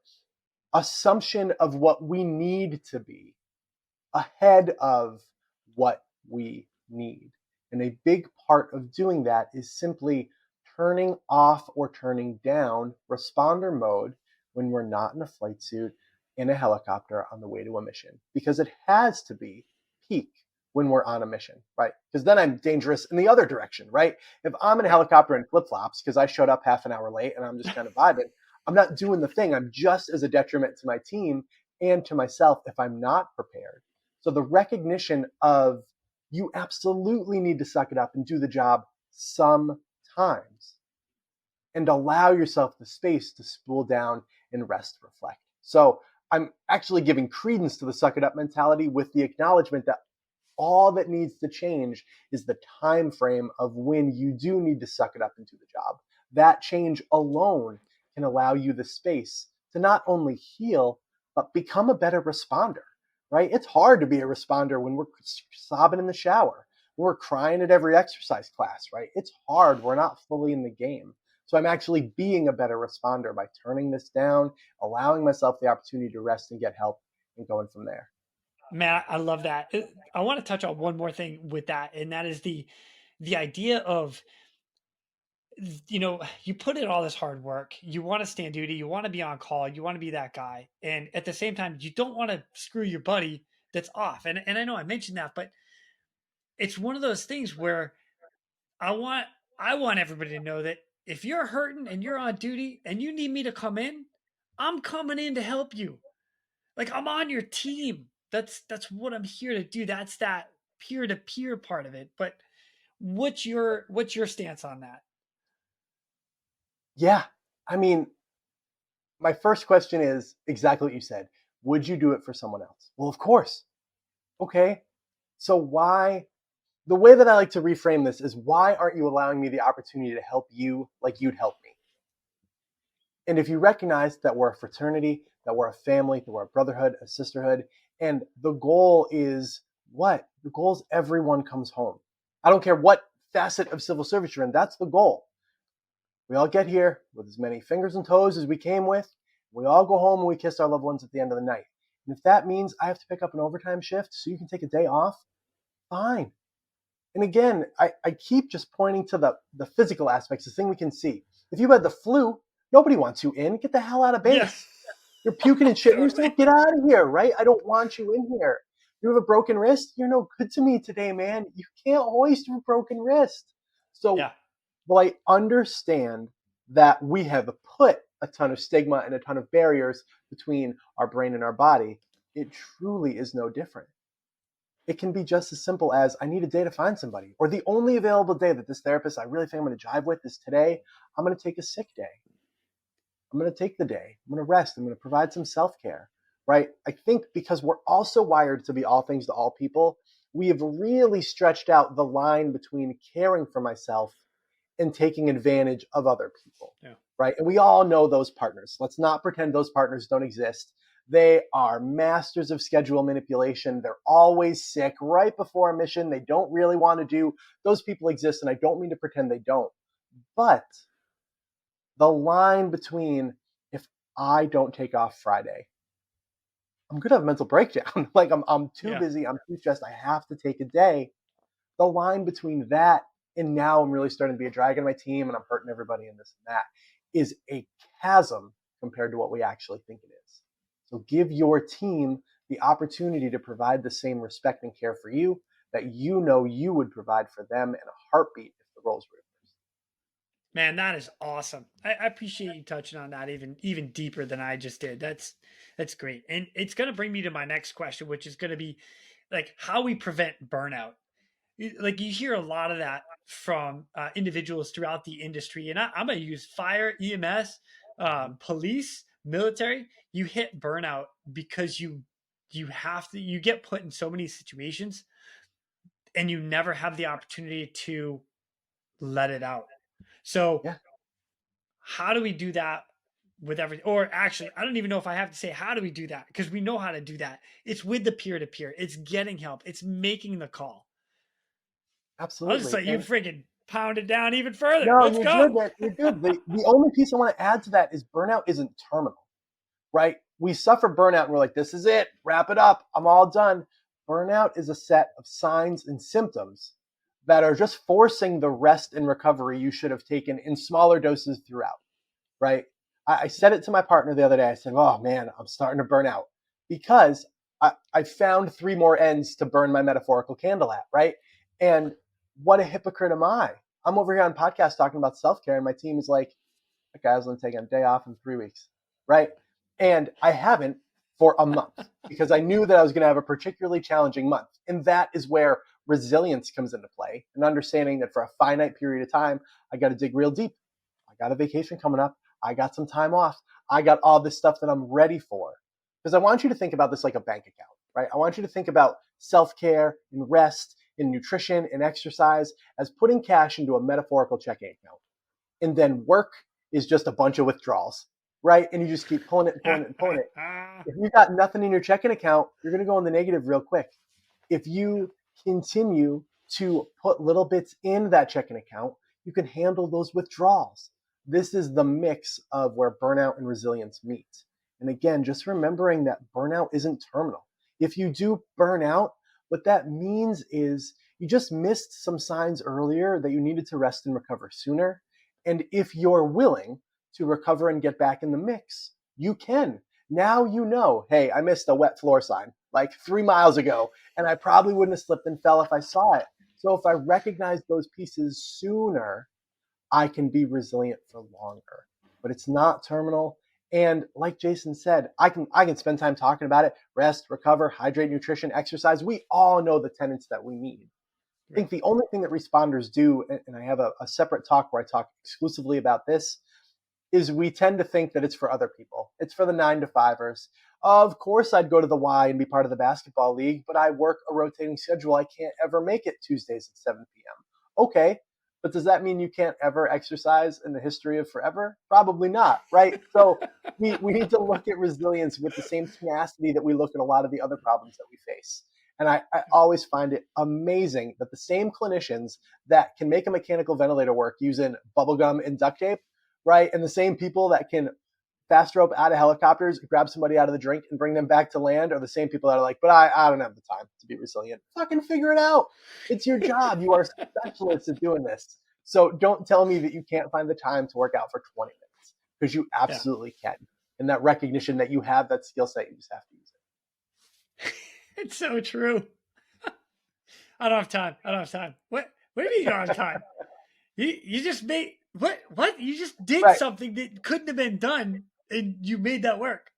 assumption of what we need to be ahead of what we need. And a big part of doing that is simply turning off or turning down responder mode when we're not in a flight suit in a helicopter on the way to a mission, because it has to be peak when we're on a mission, right? Because then I'm dangerous in the other direction, right? If I'm in a helicopter in flip-flops because I showed up half an hour late and I'm just kind of vibing, I'm not doing the thing. I'm just as a detriment to my team and to myself if I'm not prepared. So the recognition of you absolutely need to suck it up and do the job sometimes, and allow yourself the space to spool down and rest, reflect. So I'm actually giving credence to the suck it up mentality with the acknowledgement that all that needs to change is the time frame of when you do need to suck it up and do the job. That change alone can allow you the space to not only heal, but become a better responder, right? It's hard to be a responder when we're sobbing in the shower, when we're crying at every exercise class, right? It's hard. We're not fully in the game. So I'm actually being a better responder by turning this down, allowing myself the opportunity to rest and get help, and going from there. Man, I love that. I want to touch on one more thing with that, and that is the idea of, you put in all this hard work, you want to stand duty, you want to be on call, you want to be that guy, and at the same time you don't want to screw your buddy that's off. And I know I mentioned that, but it's one of those things where I want I want everybody to know that if you're hurting and you're on duty and you need me to come in, I'm coming in to help you. Like, I'm on your team. That's what I'm here to do. That's that peer to peer part of it. But what's your stance on that? Yeah. I mean, my first question is exactly what you said. Would you do it for someone else? Well, of course. Okay. So why? The way that I like to reframe this is, why aren't you allowing me the opportunity to help you like you'd help me? And if you recognize that we're a fraternity, that we're a family, that we're a brotherhood, a sisterhood, and the goal is what? The goal is everyone comes home. I don't care what facet of civil service you're in, that's the goal. We all get here with as many fingers and toes as we came with. We all go home and we kiss our loved ones at the end of the night. And if that means I have to pick up an overtime shift so you can take a day off, fine. And again, I keep just pointing to the physical aspects, the thing we can see. If you had the flu, nobody wants you in. Get the hell out of Yeah, base. You're puking and shitting totally. yourself. Get out of here, right? I don't want you in here. You have a broken wrist. You're no good to me today, man. You can't hoist your broken wrist. So Yeah, well, I understand that we have put a ton of stigma and a ton of barriers between our brain and our body. It truly is no different. It can be just as simple as, I need a day to find somebody, or the only available day that this therapist I really think I'm going to jive with is today. I'm going to take a sick day. I'm going to take the day. I'm going to rest. I'm going to provide some self care, right? I think because we're also wired to be all things to all people, we have really stretched out the line between caring for myself and taking advantage of other people, yeah, right? And we all know those partners. Let's not pretend those partners don't exist. They are masters of schedule manipulation. They're always sick right before a mission. They don't really want to do. Those people exist, and I don't mean to pretend they don't. But the line between, if I don't take off Friday, I'm going to have a mental breakdown. Like I'm too yeah. busy. I'm too stressed. I have to take a day. The line between that and now I'm really starting to be a drag on my team and I'm hurting everybody and this and that is a chasm compared to what we actually think it is. So give your team the opportunity to provide the same respect and care for you that you know you would provide for them in a heartbeat if the roles were reversed. Man, that is awesome. I appreciate you touching on that even deeper than I just did. That's great. And it's gonna bring me to my next question, which is gonna be like how we prevent burnout. Like you hear a lot of that from individuals throughout the industry, and I'm gonna use fire, EMS, Mhm. police, military. You hit burnout because you have to you get put in so many situations, and you never have the opportunity to let it out. So Yeah, how do we do that with everything? Or actually, I don't even know if I have to say how do we do that because we know how to do that. It's with the peer to peer. It's getting help. It's making the call. I'll just absolutely. let you And freaking pound it down even further. no, Let's you're good, go. man. You're good. The only piece I want to add to that is burnout isn't terminal, right? We suffer burnout and we're like, this is it, wrap it up, I'm all done. Burnout is a set of signs and symptoms that are just forcing the rest and recovery you should have taken in smaller doses throughout, right? I said it to my partner the other day. I said, oh man, I'm starting to burn out because I found three more ends to burn my metaphorical candle at, right? And what a hypocrite am I? I'm over here on podcast talking about self care, and my team is like, that guy's going to take a day off in 3 weeks, right? And I haven't for a month because I knew that I was going to have a particularly challenging month. And that is where resilience comes into play and understanding that for a finite period of time, I got to dig real deep. I got a vacation coming up. I got some time off. I got all this stuff that I'm ready for. Because I want you to think about this like a bank account, right? I want you to think about self care and rest and nutrition and exercise as putting cash into a metaphorical checking account. And then work is just a bunch of withdrawals, right? And you just keep pulling it and pulling it and pulling it. If you got nothing in your checking account, you're going to go in the negative real quick. If you continue to put little bits in that checking account, you can handle those withdrawals. This is the mix of where burnout and resilience meet. And again, just remembering that burnout isn't terminal. If you do burn out, what that means is you just missed some signs earlier that you needed to rest and recover sooner. And if you're willing to recover and get back in the mix, you can. Now you know, hey, I missed a wet floor sign like 3 miles ago, and I probably wouldn't have slipped and fell if I saw it. So if I recognize those pieces sooner, I can be resilient for longer. But it's not terminal. And like Jason said, I can spend time talking about it. Rest, recover, hydrate, nutrition, exercise. We all know the tenets that we need. I Right. think the only thing that responders do, and I have a separate talk where I talk exclusively about this, is we tend to think that it's for other people. It's for the 9 to 5ers. Of course, I'd go to the Y and be part of the basketball league, but I work a rotating schedule. I can't ever make it Tuesdays at 7 p.m. Okay, but does that mean you can't ever exercise in the history of forever? Probably not, right? So we need to look at resilience with the same tenacity that we look at a lot of the other problems that we face. And I always find it amazing that the same clinicians that can make a mechanical ventilator work using bubblegum and duct tape, right? And the same people that can fast rope out of helicopters, grab somebody out of the drink, and bring them back to land are the same people that are like, but I don't have the time to be resilient. Fucking figure it out. It's your job. You are specialists at doing this. So don't tell me that you can't find the time to work out for 20 minutes because you Yeah. absolutely can. And that recognition that you have that skill set, you just have to use it. It's so true. I don't have time. I don't have time. What do you mean you don't have time? You just made what? You just did Right. something that couldn't have been done and you made that work.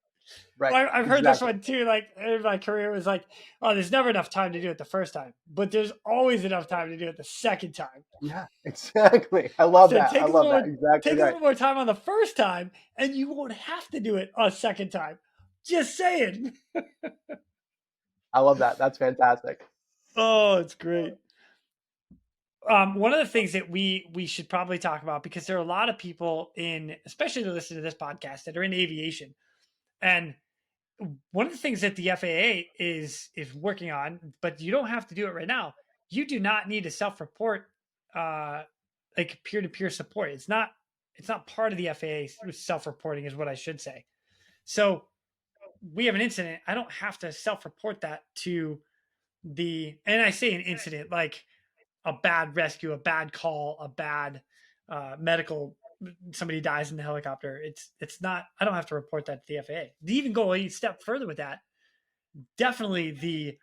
Right. Well, I've heard this Exactly. one too. Like in my career, it was like, oh, there's never enough time to do it the first time, but there's always enough time to do it the second time. Yeah, exactly. I love So that. I love that. Exactly take a right. little more time on the first time, and you won't have to do it a second time. Just saying. I love that. That's fantastic. Oh, it's great. One of the things that we should probably talk about because there are a lot of people in, especially to listen to this podcast, that are in aviation, and one of the things that the FAA is working on, but you don't have to do it right now. You do not need to self-report like peer-to-peer support. It's not part of the FAA self-reporting, is what I should say. So we have an incident. I don't have to self-report that to and I say an incident like a bad rescue, a bad call, a bad medical. Somebody dies in the helicopter. It's not. I don't have to report that to the FAA. To even go a step further with that, definitely the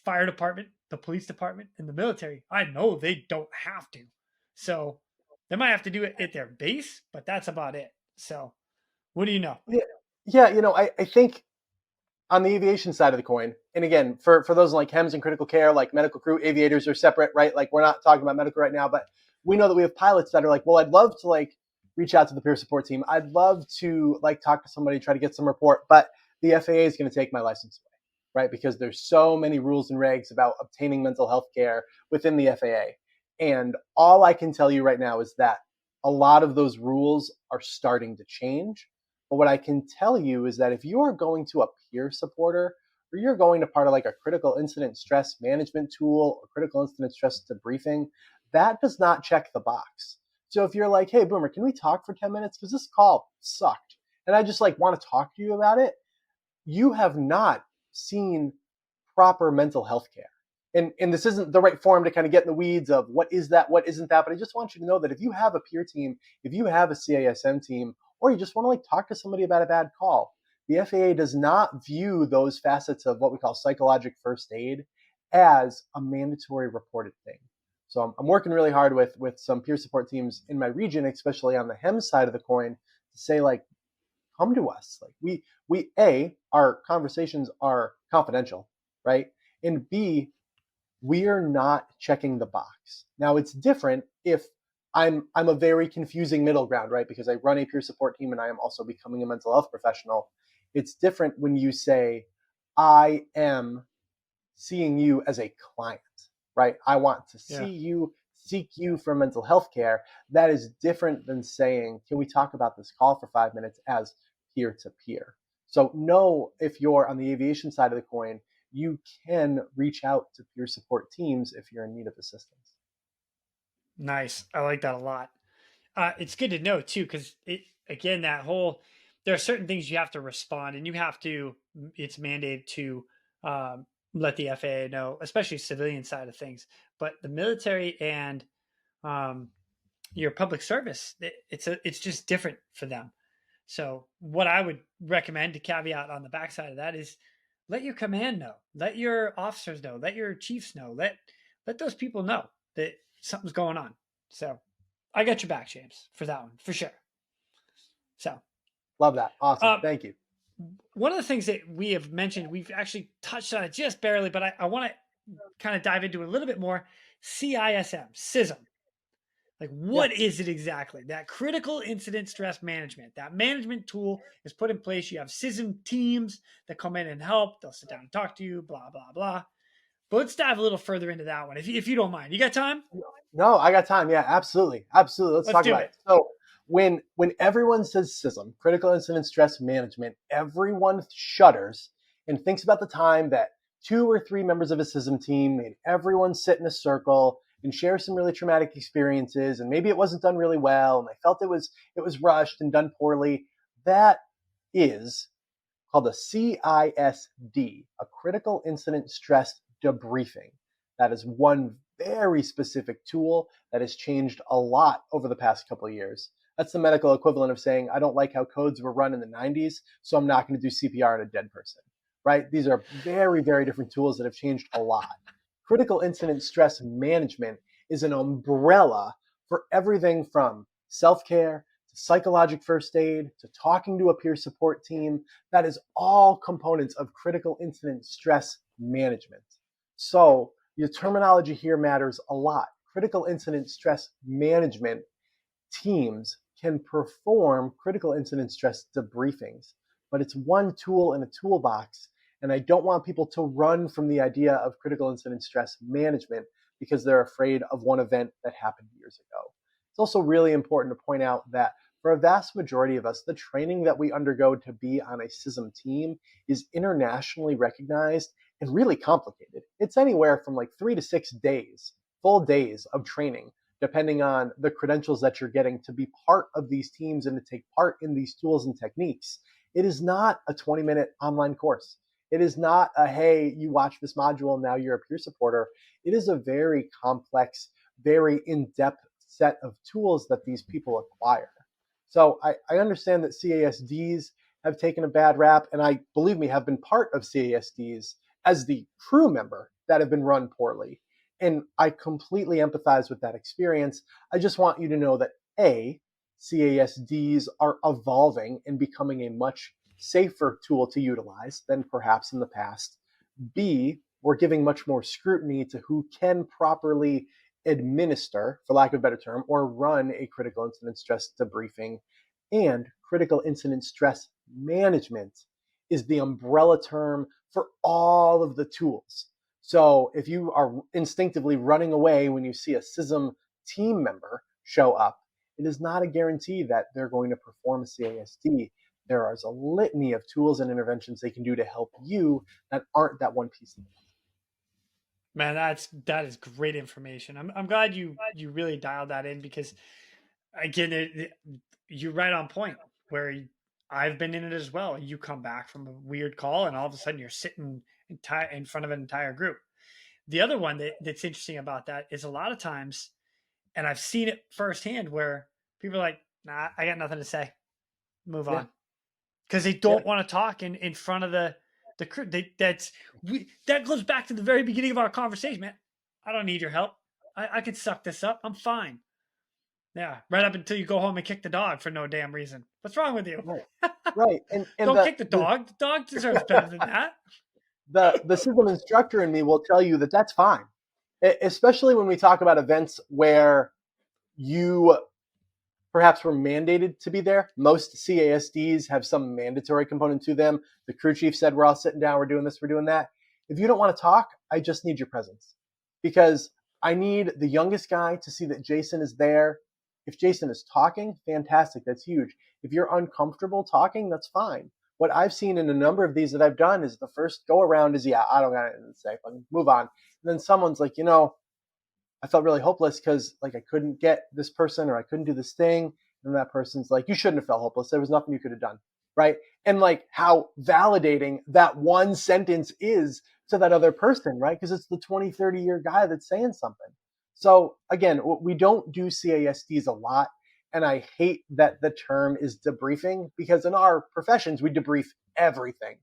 fire department, the police department, and the military. I know they don't have to. So They might have to do it at their base, but that's about it. So, what do you know? Yeah, yeah. I think on the aviation side of the coin, and again, for those in like HEMS and critical care, like medical crew, aviators are separate, right? Like we're not talking about medical right now, but we know that we have pilots that are like, well, I'd love to like reach out to the peer support team. I'd love to like talk to somebody, try to get some report, but the FAA is going to take my license away, right? Because there's so many rules and regs about obtaining mental health care within the FAA. And all I can tell you right now is that a lot of those rules are starting to change. But what I can tell you is that if you are going to a peer supporter or you're going to part of like a critical incident stress management tool or critical incident stress debriefing, that does not check the box. So if you're like, hey, Boomer, can we talk for 10 minutes? Because this call sucked. And I just like want to talk to you about it. You have not seen proper mental health care. And this isn't the right forum to kind of get in the weeds of what is that, what isn't that. But I just want you to know that if you have a peer team, if you have a CISM team, or you just want to like talk to somebody about a bad call, the FAA does not view those facets of what we call psychological first aid as a mandatory reported thing. So I'm working really hard with some peer support teams in my region, especially on the HEMS side of the coin, to say like, come to us. Like our conversations are confidential, right? And B, we are not checking the box. Now it's different if I'm a very confusing middle ground, right? Because I run a peer support team and I am also becoming a mental health professional. It's different when you say, I am seeing you as a client, right? I want to see Yeah. you, seek you for mental health care. That is different than saying, can we talk about this call for 5 minutes as peer to peer? So know if you're on the aviation side of the coin, you can reach out to peer support teams if you're in need of assistance. Nice. I like that a lot. It's good to know too, because it again that whole there are certain things you have to respond, and you have to. It's mandated to let the FAA know, especially civilian side of things. But the military and um, your public service, it's just different for them. So what I would recommend to caveat on the backside of that is let your command know, let your officers know, let your chiefs know, let those people know that something's going on. So I got your back, James, for that one for sure. So Love that. Awesome. um, Thank you. one of the things that we have mentioned, we've actually touched on it just barely, but I want to kind of dive into it a little bit more. CISM. Like, Yeah. what is it exactly? That critical incident stress management, that management tool is put in place. You have CISM teams that come in and help. They'll sit down and talk to you, blah, blah, blah. But let's dive a little further into that one, if you don't mind. You got time? No, I got time. Yeah, absolutely. Absolutely. Let's Let's talk do about it. it. So when everyone says CISM, critical incident stress management, everyone shudders and thinks about the time that 2 or 3 members of a CISM team made everyone sit in a circle and share some really traumatic experiences, and maybe it wasn't done really well, and they felt it was rushed and done poorly. That is called a CISD, a critical incident stress debriefing. That is one very specific tool that has changed a lot over the past couple of years. That's the medical equivalent of saying, I don't like how codes were run in the 90s, so I'm not going to do CPR on a dead person, right? These are very, very different tools that have changed a lot. Critical incident stress management is an umbrella for everything from self care to psychological first aid to talking to a peer support team. That is all components of critical incident stress management. So your terminology here matters a lot. Critical incident stress management teams can perform critical incident stress debriefings, but it's one tool in a toolbox. And I don't want people to run from the idea of critical incident stress management because they're afraid of one event that happened years ago. It's also really important to point out that for a vast majority of us, the training that we undergo to be on a CISM team is internationally recognized and really complicated. It's anywhere from like 3 to 6 days, full days of training, depending on the credentials that you're getting to be part of these teams and to take part in these tools and techniques. It is not a 20-minute online course. It is not a, hey, you watch this module and now you're a peer supporter. It is a very complex, very in-depth set of tools that these people acquire. So I understand that CASDs have taken a bad rap, and I, believe me, have been part of CASDs as the crew member that have been run poorly. And I completely empathize with that experience. I just want you to know that A, CASDs are evolving and becoming a much safer tool to utilize than perhaps in the past. B, we're giving much more scrutiny to who can properly administer, for lack of a better term, or run a critical incident stress debriefing. And critical incident stress management is the umbrella term for all of the tools. So if you are instinctively running away when you see a CISM team member show up, it is not a guarantee that they're going to perform a CASD. There is a litany of tools and interventions they can do to help you that aren't that one piece of it. Man, that is great information. I'm glad you really dialed that in, because again, you're right on point. Where I've been in it as well. You come back from a weird call, and all of a sudden you're sitting in front of an entire group. The other one that's interesting about that is a lot of times, and I've seen it firsthand, where people are like, "Nah, I got nothing to say. Move Yeah, on," because they yeah, don't want to talk in front of the crew. That goes back to the very beginning of our conversation, man. I don't need your help. I can suck this up. I'm fine. Yeah, right up until you go home and kick the dog for no damn reason. What's wrong with you? right, right. And Don't kick the dog. The dog deserves better than that. the system instructor in me will tell you that that's fine, especially when we talk about events where you perhaps were mandated to be there. Most CASDs have some mandatory component to them. The crew chief said, we're all sitting down, we're doing this, we're doing that. If you don't want to talk, I just need your presence, because I need the youngest guy to see that Jason is there. If Jason is talking, fantastic, that's huge. If you're uncomfortable talking, that's fine. What I've seen in a number of these that I've done is the first go around is, yeah, I don't got anything to say, move on. And then someone's like, I felt really hopeless because like I couldn't get this person or I couldn't do this thing. And that person's like, you shouldn't have felt hopeless. There was nothing you could have done. Right. And like how validating that one sentence is to that other person, right? Because it's the 20, 30-year guy that's saying something. So again, we don't do CASDs a lot. And I hate that the term is debriefing, because in our professions, we debrief everything.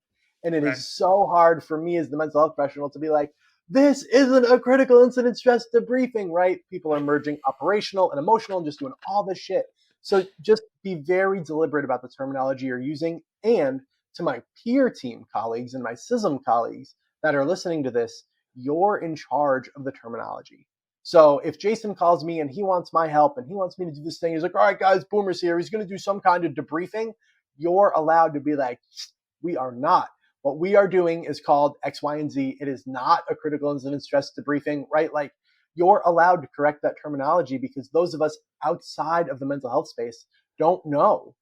And it Right. is so hard for me as the mental health professional to be like, this isn't a critical incident stress debriefing, right? People are merging operational and emotional and just doing all this shit. So just be very deliberate about the terminology you're using. And to my peer team colleagues and my CISM colleagues that are listening to this, you're in charge of the terminology. So if Jason calls me and he wants my help and he wants me to do this thing, he's like, all right, guys, Boomer's here. He's going to do some kind of debriefing. You're allowed to be like, we are not. What we are doing is called X, Y, and Z. It is not a critical incident stress debriefing, right? Like, you're allowed to correct that terminology, because those of us outside of the mental health space don't know.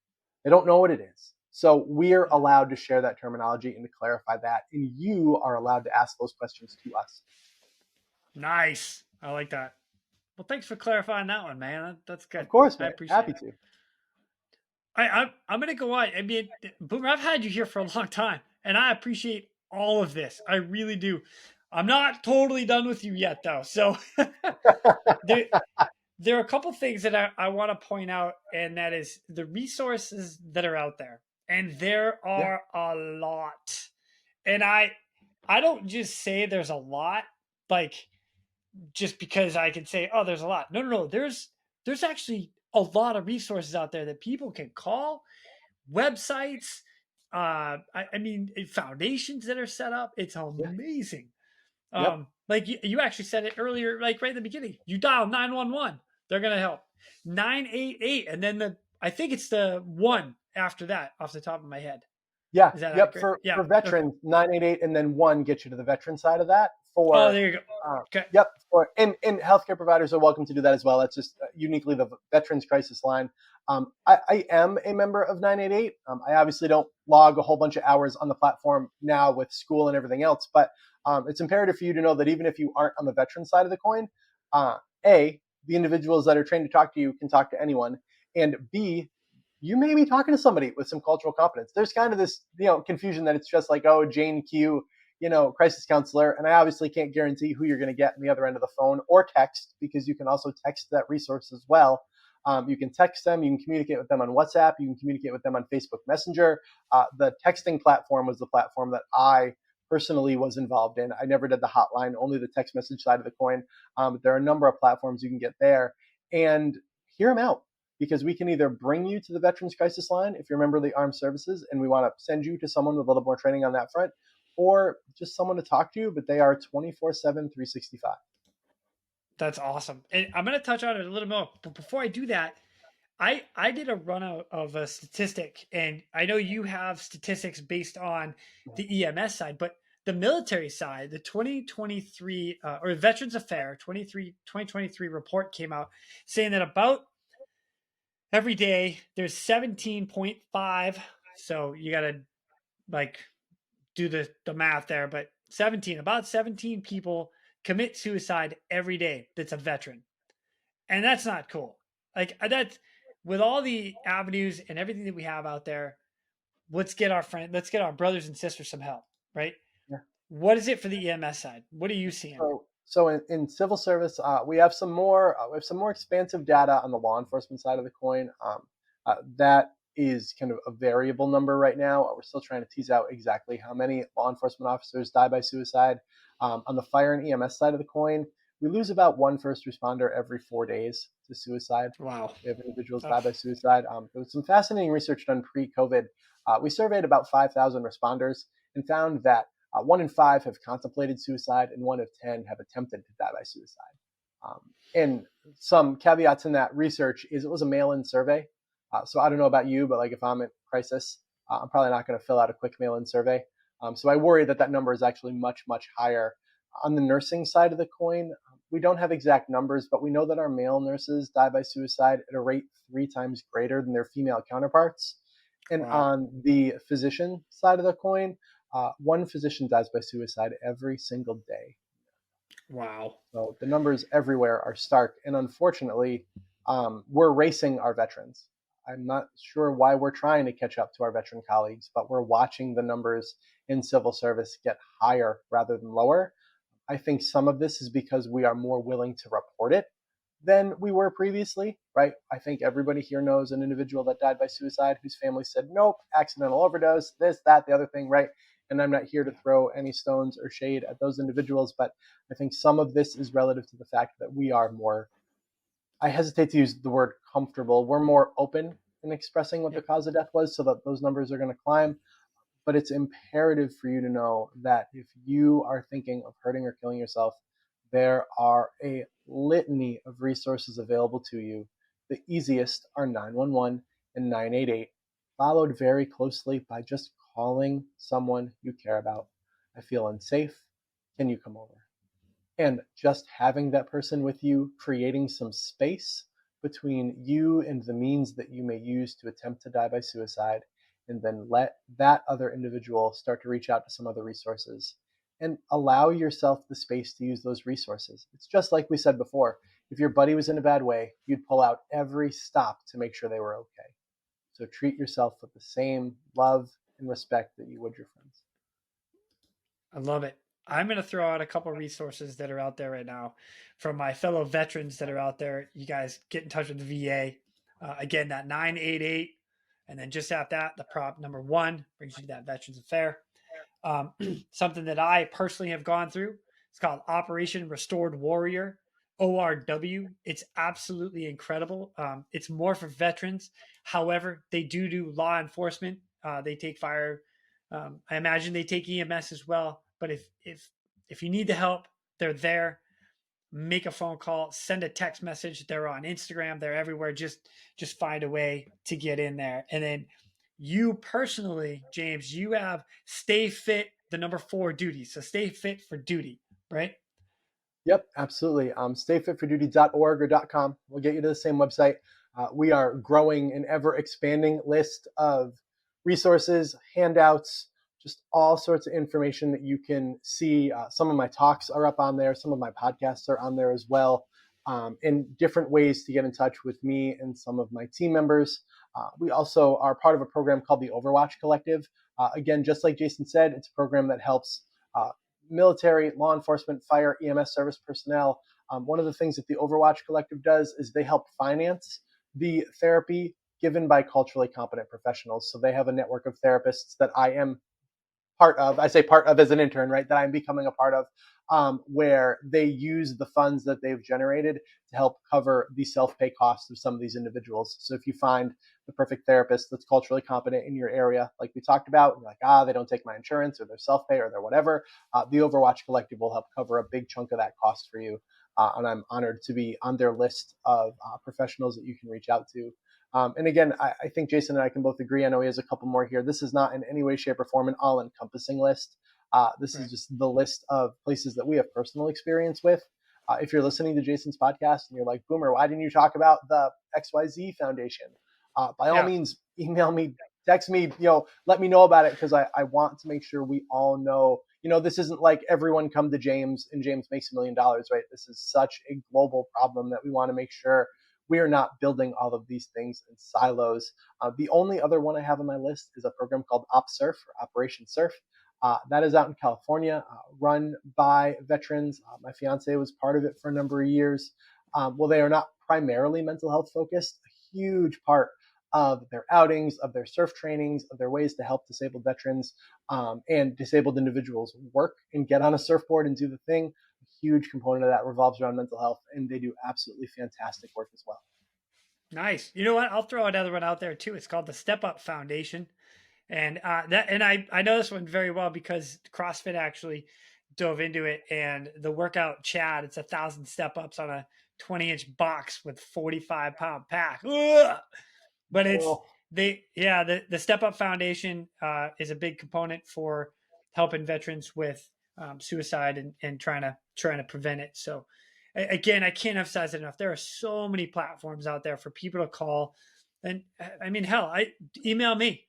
They don't know what it is. So we're allowed to share that terminology and to clarify that. And you are allowed to ask those questions to us. Nice. I like that. Well, thanks for clarifying that one, man. That's good. Of course, I man. appreciate Happy it. to. I'm gonna go on. I mean, Boomer, I've had you here for a long time, and I appreciate all of this. I really do. I'm not totally done with you yet, though. So there, there are a couple things that I want to point out, and that is the resources that are out there, and there Yeah. are a lot. And I don't just say there's a lot, like just because I can say, oh, there's a lot. No, no, no. There's actually a lot of resources out there that people can call, websites. I mean, foundations that are set up. It's Yeah. amazing. Yep. Like you actually said it earlier, like right at the beginning. You dial 911, they're gonna help. 988, and then I think it's the one after that, off the top of my head. Yeah. Is that Yep. accurate? For Yeah. Okay. veterans, 988 and then 1 get you to the veteran side of that. Oh, For there you go. Okay. yep. And healthcare providers are welcome to do that as well. That's just uniquely the Veterans Crisis Line. I am a member of 988. I obviously don't log a whole bunch of hours on the platform now with school and everything else, but it's imperative for you to know that even if you aren't on the veteran side of the coin, A, the individuals that are trained to talk to you can talk to anyone, and B, you may be talking to somebody with some cultural competence. There's kind of this, confusion that it's just like, oh, Jane Q, crisis counselor. And I obviously can't guarantee who you're going to get on the other end of the phone or text, because you can also text that resource as well. You can text them. You can communicate with them on WhatsApp. You can communicate with them on Facebook Messenger. The texting platform was the platform that I personally was involved in. I never did the hotline, only the text message side of the coin. There are a number of platforms you can get there and hear them out, because we can either bring you to the Veterans Crisis Line if you're a member of the Armed Services and we want to send you to someone with a little more training on that front, or just someone to talk to, but they are 24/7, 365. That's awesome. And I'm going to touch on it a little more. But before I do that, I did a run out of a statistic, and I know you have statistics based on the EMS side, but the military side, the 2023 or Veterans Affairs 2023 report came out saying that about every day there's 17.5. So you got to like do the math there, but about 17 people commit suicide every day that's a veteran. And that's not cool. Like that's with all the avenues and everything that we have out there, let's get our brothers and sisters some help, right? Yeah. What is it for the EMS side? What are you seeing? So in civil service, we have some more expansive data on the law enforcement side of the coin. That is kind of a variable number right now. We're still trying to tease out exactly how many law enforcement officers die by suicide. On the fire and EMS side of the coin, we lose about one first responder every 4 days to suicide. Wow. We have individuals die by suicide. There was some fascinating research done pre-COVID. We surveyed about 5,000 responders and found that 1 in 5 have contemplated suicide and 1 of 10 have attempted to die by suicide. And some caveats in that research is it was a mail-in survey. So I don't know about you, but like if I'm in crisis, I'm probably not going to fill out a quick mail-in survey. So I worry that number is actually much, much higher. On the nursing side of the coin, we don't have exact numbers, but we know that our male nurses die by suicide at a rate 3 times greater than their female counterparts. And on the physician side of the coin, 1 physician dies by suicide every single day. Wow. So the numbers everywhere are stark. And unfortunately, we're racing our veterans. I'm not sure why we're trying to catch up to our veteran colleagues, but we're watching the numbers in civil service get higher rather than lower. I think some of this is because we are more willing to report it than we were previously, right? I think everybody here knows an individual that died by suicide whose family said, nope, accidental overdose, this, that, the other thing, right? And I'm not here to throw any stones or shade at those individuals, but I think some of this is relative to the fact that we are more, I hesitate to use the word comfortable, we're more open in expressing what the cause of death was, so that those numbers are going to climb. But it's imperative for you to know that if you are thinking of hurting or killing yourself, there are a litany of resources available to you. The easiest are 911 and 988, followed very closely by just calling someone you care about. I feel unsafe. Can you come over? And just having that person with you, creating some space between you and the means that you may use to attempt to die by suicide, and then let that other individual start to reach out to some other resources and allow yourself the space to use those resources. It's just like we said before. If your buddy was in a bad way, you'd pull out every stop to make sure they were okay. So treat yourself with the same love and respect that you would your friends. I love it. I'm going to throw out a couple of resources that are out there right now from my fellow veterans that are out there. You guys get in touch with the VA. Again, that 988. And then just after that, the prop number 1 brings you to that Veterans Affair. Something that I personally have gone through. It's called Operation Restored Warrior, ORW. It's absolutely incredible. It's more for veterans. However, they do law enforcement. They take fire. I imagine they take EMS as well. But if you need the help, they're there. Make a phone call, send a text message. They're on Instagram. They're everywhere. Just find a way to get in there. And then you personally, James, you have stay fit, the number 4 duty. So stay fit for duty, right? Yep, absolutely. Stayfitforduty.org or .com will get you to the same website. We are growing an ever expanding list of resources, handouts, just all sorts of information that you can see. Some of my talks are up on there. Some of my podcasts are on there as well. And different ways to get in touch with me and some of my team members. We also are part of a program called the Overwatch Collective. Again, just like Jason said, it's a program that helps military, law enforcement, fire, EMS service personnel. One of the things that the Overwatch Collective does is they help finance the therapy given by culturally competent professionals. So they have a network of therapists that I am part of, I say part of as an intern, right, that I'm becoming a part of, where they use the funds that they've generated to help cover the self-pay costs of some of these individuals. So if you find the perfect therapist that's culturally competent in your area, like we talked about, and you're like, they don't take my insurance or their self-pay or their whatever, the Overwatch Collective will help cover a big chunk of that cost for you. And I'm honored to be on their list of professionals that you can reach out to. And again, I think Jason and I can both agree. I know he has a couple more here. This is not in any way, shape, or form an all-encompassing list. This is just the list of places that we have personal experience with. If you're listening to Jason's podcast and you're like, Boomer, why didn't you talk about the XYZ Foundation? By all means, email me, text me, let me know about it, because I want to make sure we all know, this isn't like everyone come to James and James makes $1 million, right? This is such a global problem that we want to make sure we are not building all of these things in silos. The only other one I have on my list is a program called OpSurf, or Operation Surf. That is out in California, run by veterans. My fiance was part of it for a number of years. Well, they are not primarily mental health focused. A huge part of their outings, of their surf trainings, of their ways to help disabled veterans and disabled individuals work and get on a surfboard and do the thing. A huge component of that revolves around mental health, and they do absolutely fantastic work as well. Nice. You know what? I'll throw another one out there too. It's called the Step Up Foundation. And I know this one very well because CrossFit actually dove into it, and the workout Chad, it's 1,000 step ups on a 20-inch box with 45-pound pack. Ugh! But it's the Step Up Foundation is a big component for helping veterans with suicide and trying to prevent it. So again, I can't emphasize it enough. There are so many platforms out there for people to call, and I mean, hell, email me.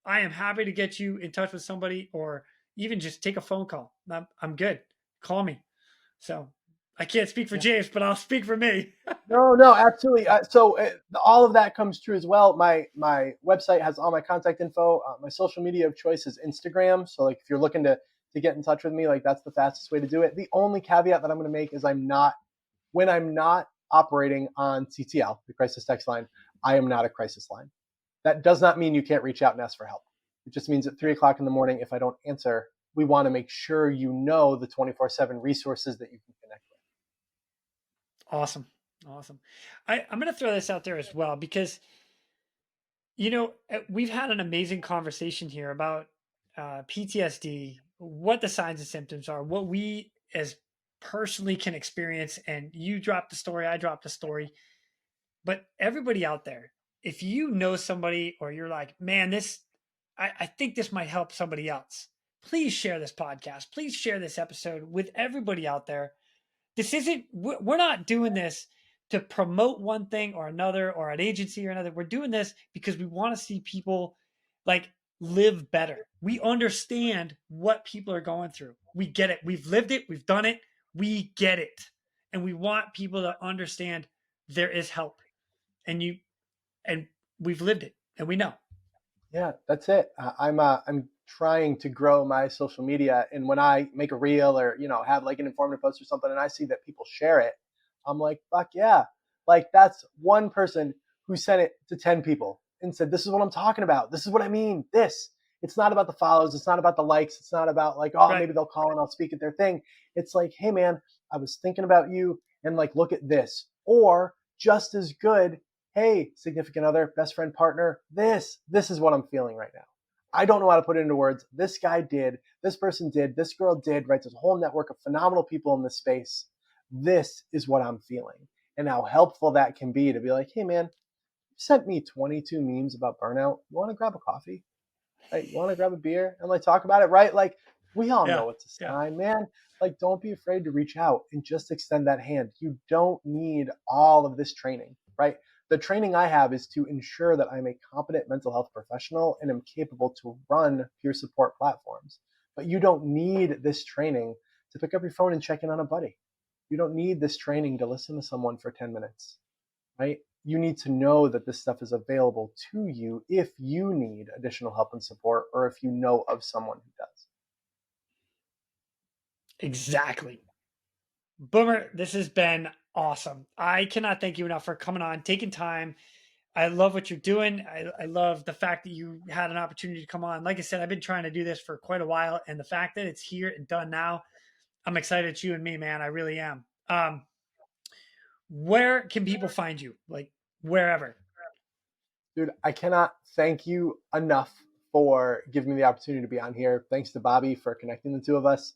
I am happy to get you in touch with somebody, or even just take a phone call. I'm good. Call me. So I can't speak for James, but I'll speak for me. No, absolutely. So all of that comes true as well. My website has all my contact info. My social media of choice is Instagram. So like if you're looking to get in touch with me, like that's the fastest way to do it. The only caveat that I'm going to make is when I'm not operating on CTL, the crisis text line, I am not a crisis line. That does not mean you can't reach out and ask for help. It just means at 3:00 in the morning, if I don't answer, we want to make sure you know the 24/7 resources that you can connect with. Awesome. I'm going to throw this out there as well because, we've had an amazing conversation here about PTSD, what the signs and symptoms are, what we as personally can experience. And you dropped the story, I dropped the story. But everybody out there, if you know somebody or you're like, man, I think this might help somebody else, please share this podcast. Please share this episode with everybody out there. We're not doing this to promote one thing or another or an agency or another. We're doing this because we want to see people like live better. We understand what people are going through. We get it. We've lived it. We've done it. We get it. And we want people to understand there is help. And we've lived it and we know. Yeah, that's it. I'm trying to grow my social media, and when I make a reel or have like an informative post or something, and I see that people share it, I'm like, fuck yeah! Like that's one person who sent it to 10 people and said, "This is what I'm talking about. This is what I mean. This." It's not about the follows. It's not about the likes. It's not about like, oh, maybe they'll call and I'll speak at their thing. It's like, hey man, I was thinking about you, and like, look at this. Or just as good, hey, significant other, best friend, partner, this is what I'm feeling right now. I don't know how to put it into words. This guy did, this person did, this girl did, right? There's a whole network of phenomenal people in this space. This is what I'm feeling. And how helpful that can be to be like, hey man, you sent me 22 memes about burnout. You want to grab a coffee? Right? You want to grab a beer and like talk about it, right? Like we all know it's a sign, man. Like don't be afraid to reach out and just extend that hand. You don't need all of this training, right? The training I have is to ensure that I'm a competent mental health professional and am capable to run peer support platforms. But you don't need this training to pick up your phone and check in on a buddy. You don't need this training to listen to someone for 10 minutes, right? You need to know that this stuff is available to you if you need additional help and support, or if you know of someone who does. Exactly. Boomer, this has been awesome. I cannot thank you enough for coming on, taking time. I love what you're doing. I love the fact that you had an opportunity to come on. Like I said, I've been trying to do this for quite a while, and the fact that it's here and done now, I'm excited. It's you and me, man. I really am. Where can people find you? Like wherever. Dude, I cannot thank you enough for giving me the opportunity to be on here. Thanks to Bobby for connecting the two of us.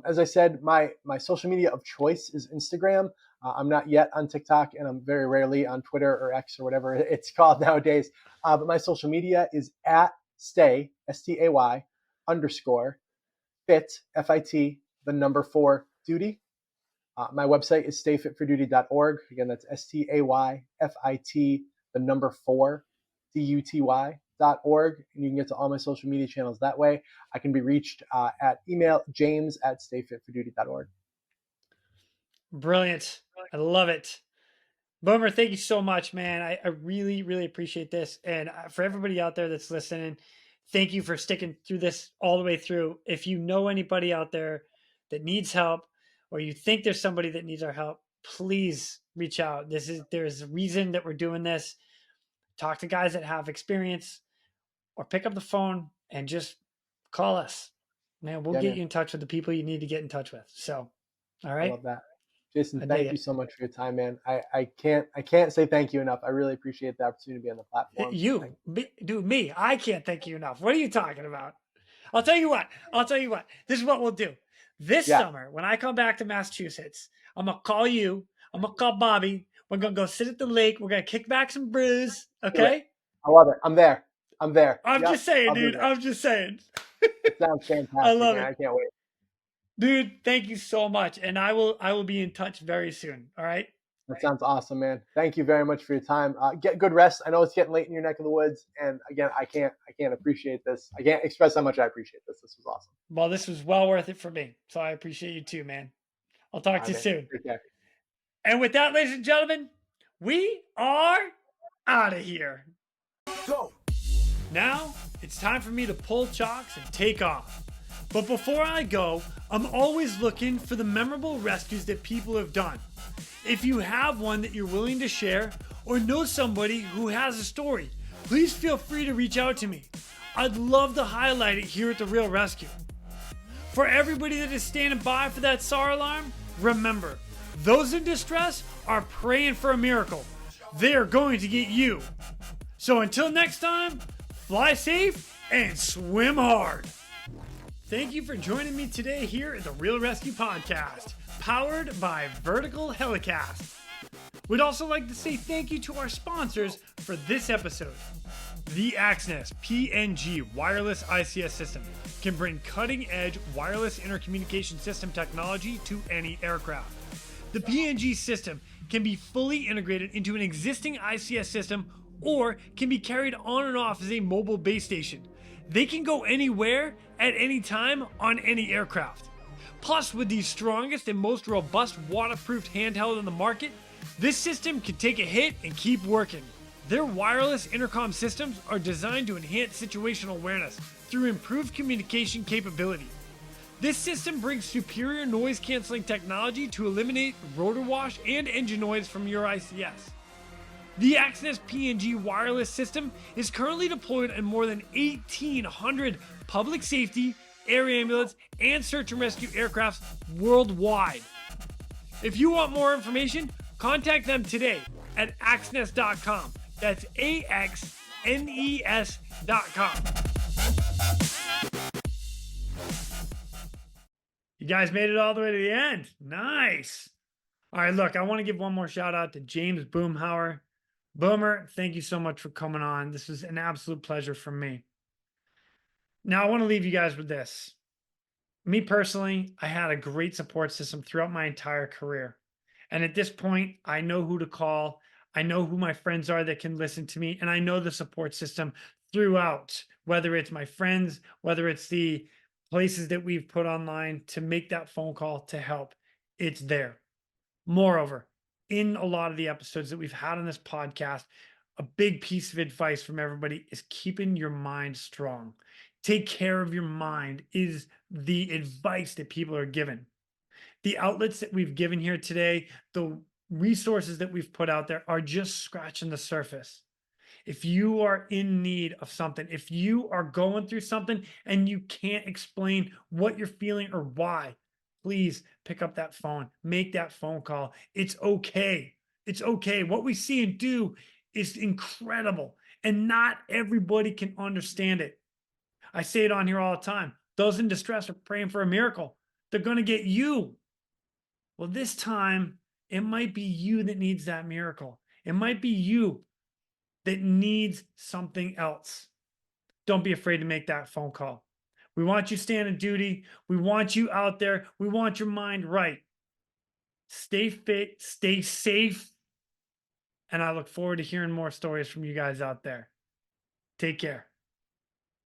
As I said, my social media of choice is Instagram. I'm not yet on TikTok, and I'm very rarely on Twitter or X or whatever it's called nowadays. But my social media is at stay, STAY, underscore, fit, FIT, the number 4, duty. My website is stayfitforduty.org. Again, that's STAYFIT, the number 4, DUTY.org. And you can get to all my social media channels that way. I can be reached at email james@stayfitforduty.org. Brilliant. I love it. Boomer, thank you so much, man. I really, really appreciate this. And for everybody out there that's listening, thank you for sticking through this all the way through. If you know anybody out there that needs help, or you think there's somebody that needs our help, please reach out. There's a reason that we're doing this. Talk to guys that have experience, or pick up the phone and just call us. Man, we'll get you in touch with the people you need to get in touch with. So, all right. I love that. Jason, thank you so much for your time, man. I can't say thank you enough. I really appreciate the opportunity to be on the platform. Dude, me, I can't thank you enough. What are you talking about? I'll tell you what. This is what we'll do. This summer, when I come back to Massachusetts, I'm going to call you. I'm going to call Bobby. We're going to go sit at the lake. We're going to kick back some brews. Okay? I love it. I'm there. I'm just saying, dude. I'm just saying. It sounds fantastic. I love it. I can't wait. Dude, thank you so much. And I will be in touch very soon. All right? That sounds awesome, man. Thank you very much for your time. Get good rest. I know it's getting late in your neck of the woods. And again, I can't appreciate this. I can't express how much I appreciate this. This was awesome. Well, this was well worth it for me. So I appreciate you too, man. I'll talk to you soon. And with that, ladies and gentlemen, we are out of here. Go. Now it's time for me to pull chocks and take off. But before I go, I'm always looking for the memorable rescues that people have done. If you have one that you're willing to share, or know somebody who has a story, please feel free to reach out to me. I'd love to highlight it here at the Real ResQ. For everybody that is standing by for that SAR alarm, remember, those in distress are praying for a miracle. They are going to get you. So until next time, fly safe and swim hard. Thank you for joining me today here at the Real ResQ podcast, powered by Vertical Helicast. We'd also like to say thank you to our sponsors for this episode. The ASTerisk PNG wireless ICS system can bring cutting-edge wireless intercommunication system technology to any aircraft. The PNG system can be fully integrated into an existing ICS system or can be carried on and off as a mobile base station. They can go anywhere at any time on any aircraft. Plus, with the strongest and most robust waterproofed handheld on the market, this system can take a hit and keep working. Their wireless intercom systems are designed to enhance situational awareness through improved communication capability. This system brings superior noise canceling technology to eliminate rotor wash and engine noise from your ICS. The ASTerisk PNG wireless system is currently deployed in more than 1,800 public safety, air ambulance, and search and rescue aircrafts worldwide. If you want more information, contact them today at axnes.com. That's AXNES.com. You guys made it all the way to the end. Nice. All right, look, I want to give one more shout out to James Boomhower. Boomer, thank you so much for coming on. This was an absolute pleasure for me. Now, I want to leave you guys with this. Me personally, I had a great support system throughout my entire career. And at this point, I know who to call. I know who my friends are that can listen to me. And I know the support system throughout, whether it's my friends, whether it's the places that we've put online to make that phone call to help. It's there. Moreover, in a lot of the episodes that we've had on this podcast, a big piece of advice from everybody is keeping your mind strong. Take care of your mind is the advice that people are given. The outlets that we've given here today, the resources that we've put out there are just scratching the surface. If you are in need of something, if you are going through something and you can't explain what you're feeling or why, please pick up that phone, make that phone call. It's okay. It's okay. What we see and do is incredible, and not everybody can understand it. I say it on here all the time. Those in distress are praying for a miracle. They're going to get you. Well, this time, it might be you that needs that miracle. It might be you that needs something else. Don't be afraid to make that phone call. We want you standing duty. We want you out there. We want your mind right. Stay fit, stay safe. And I look forward to hearing more stories from you guys out there. Take care.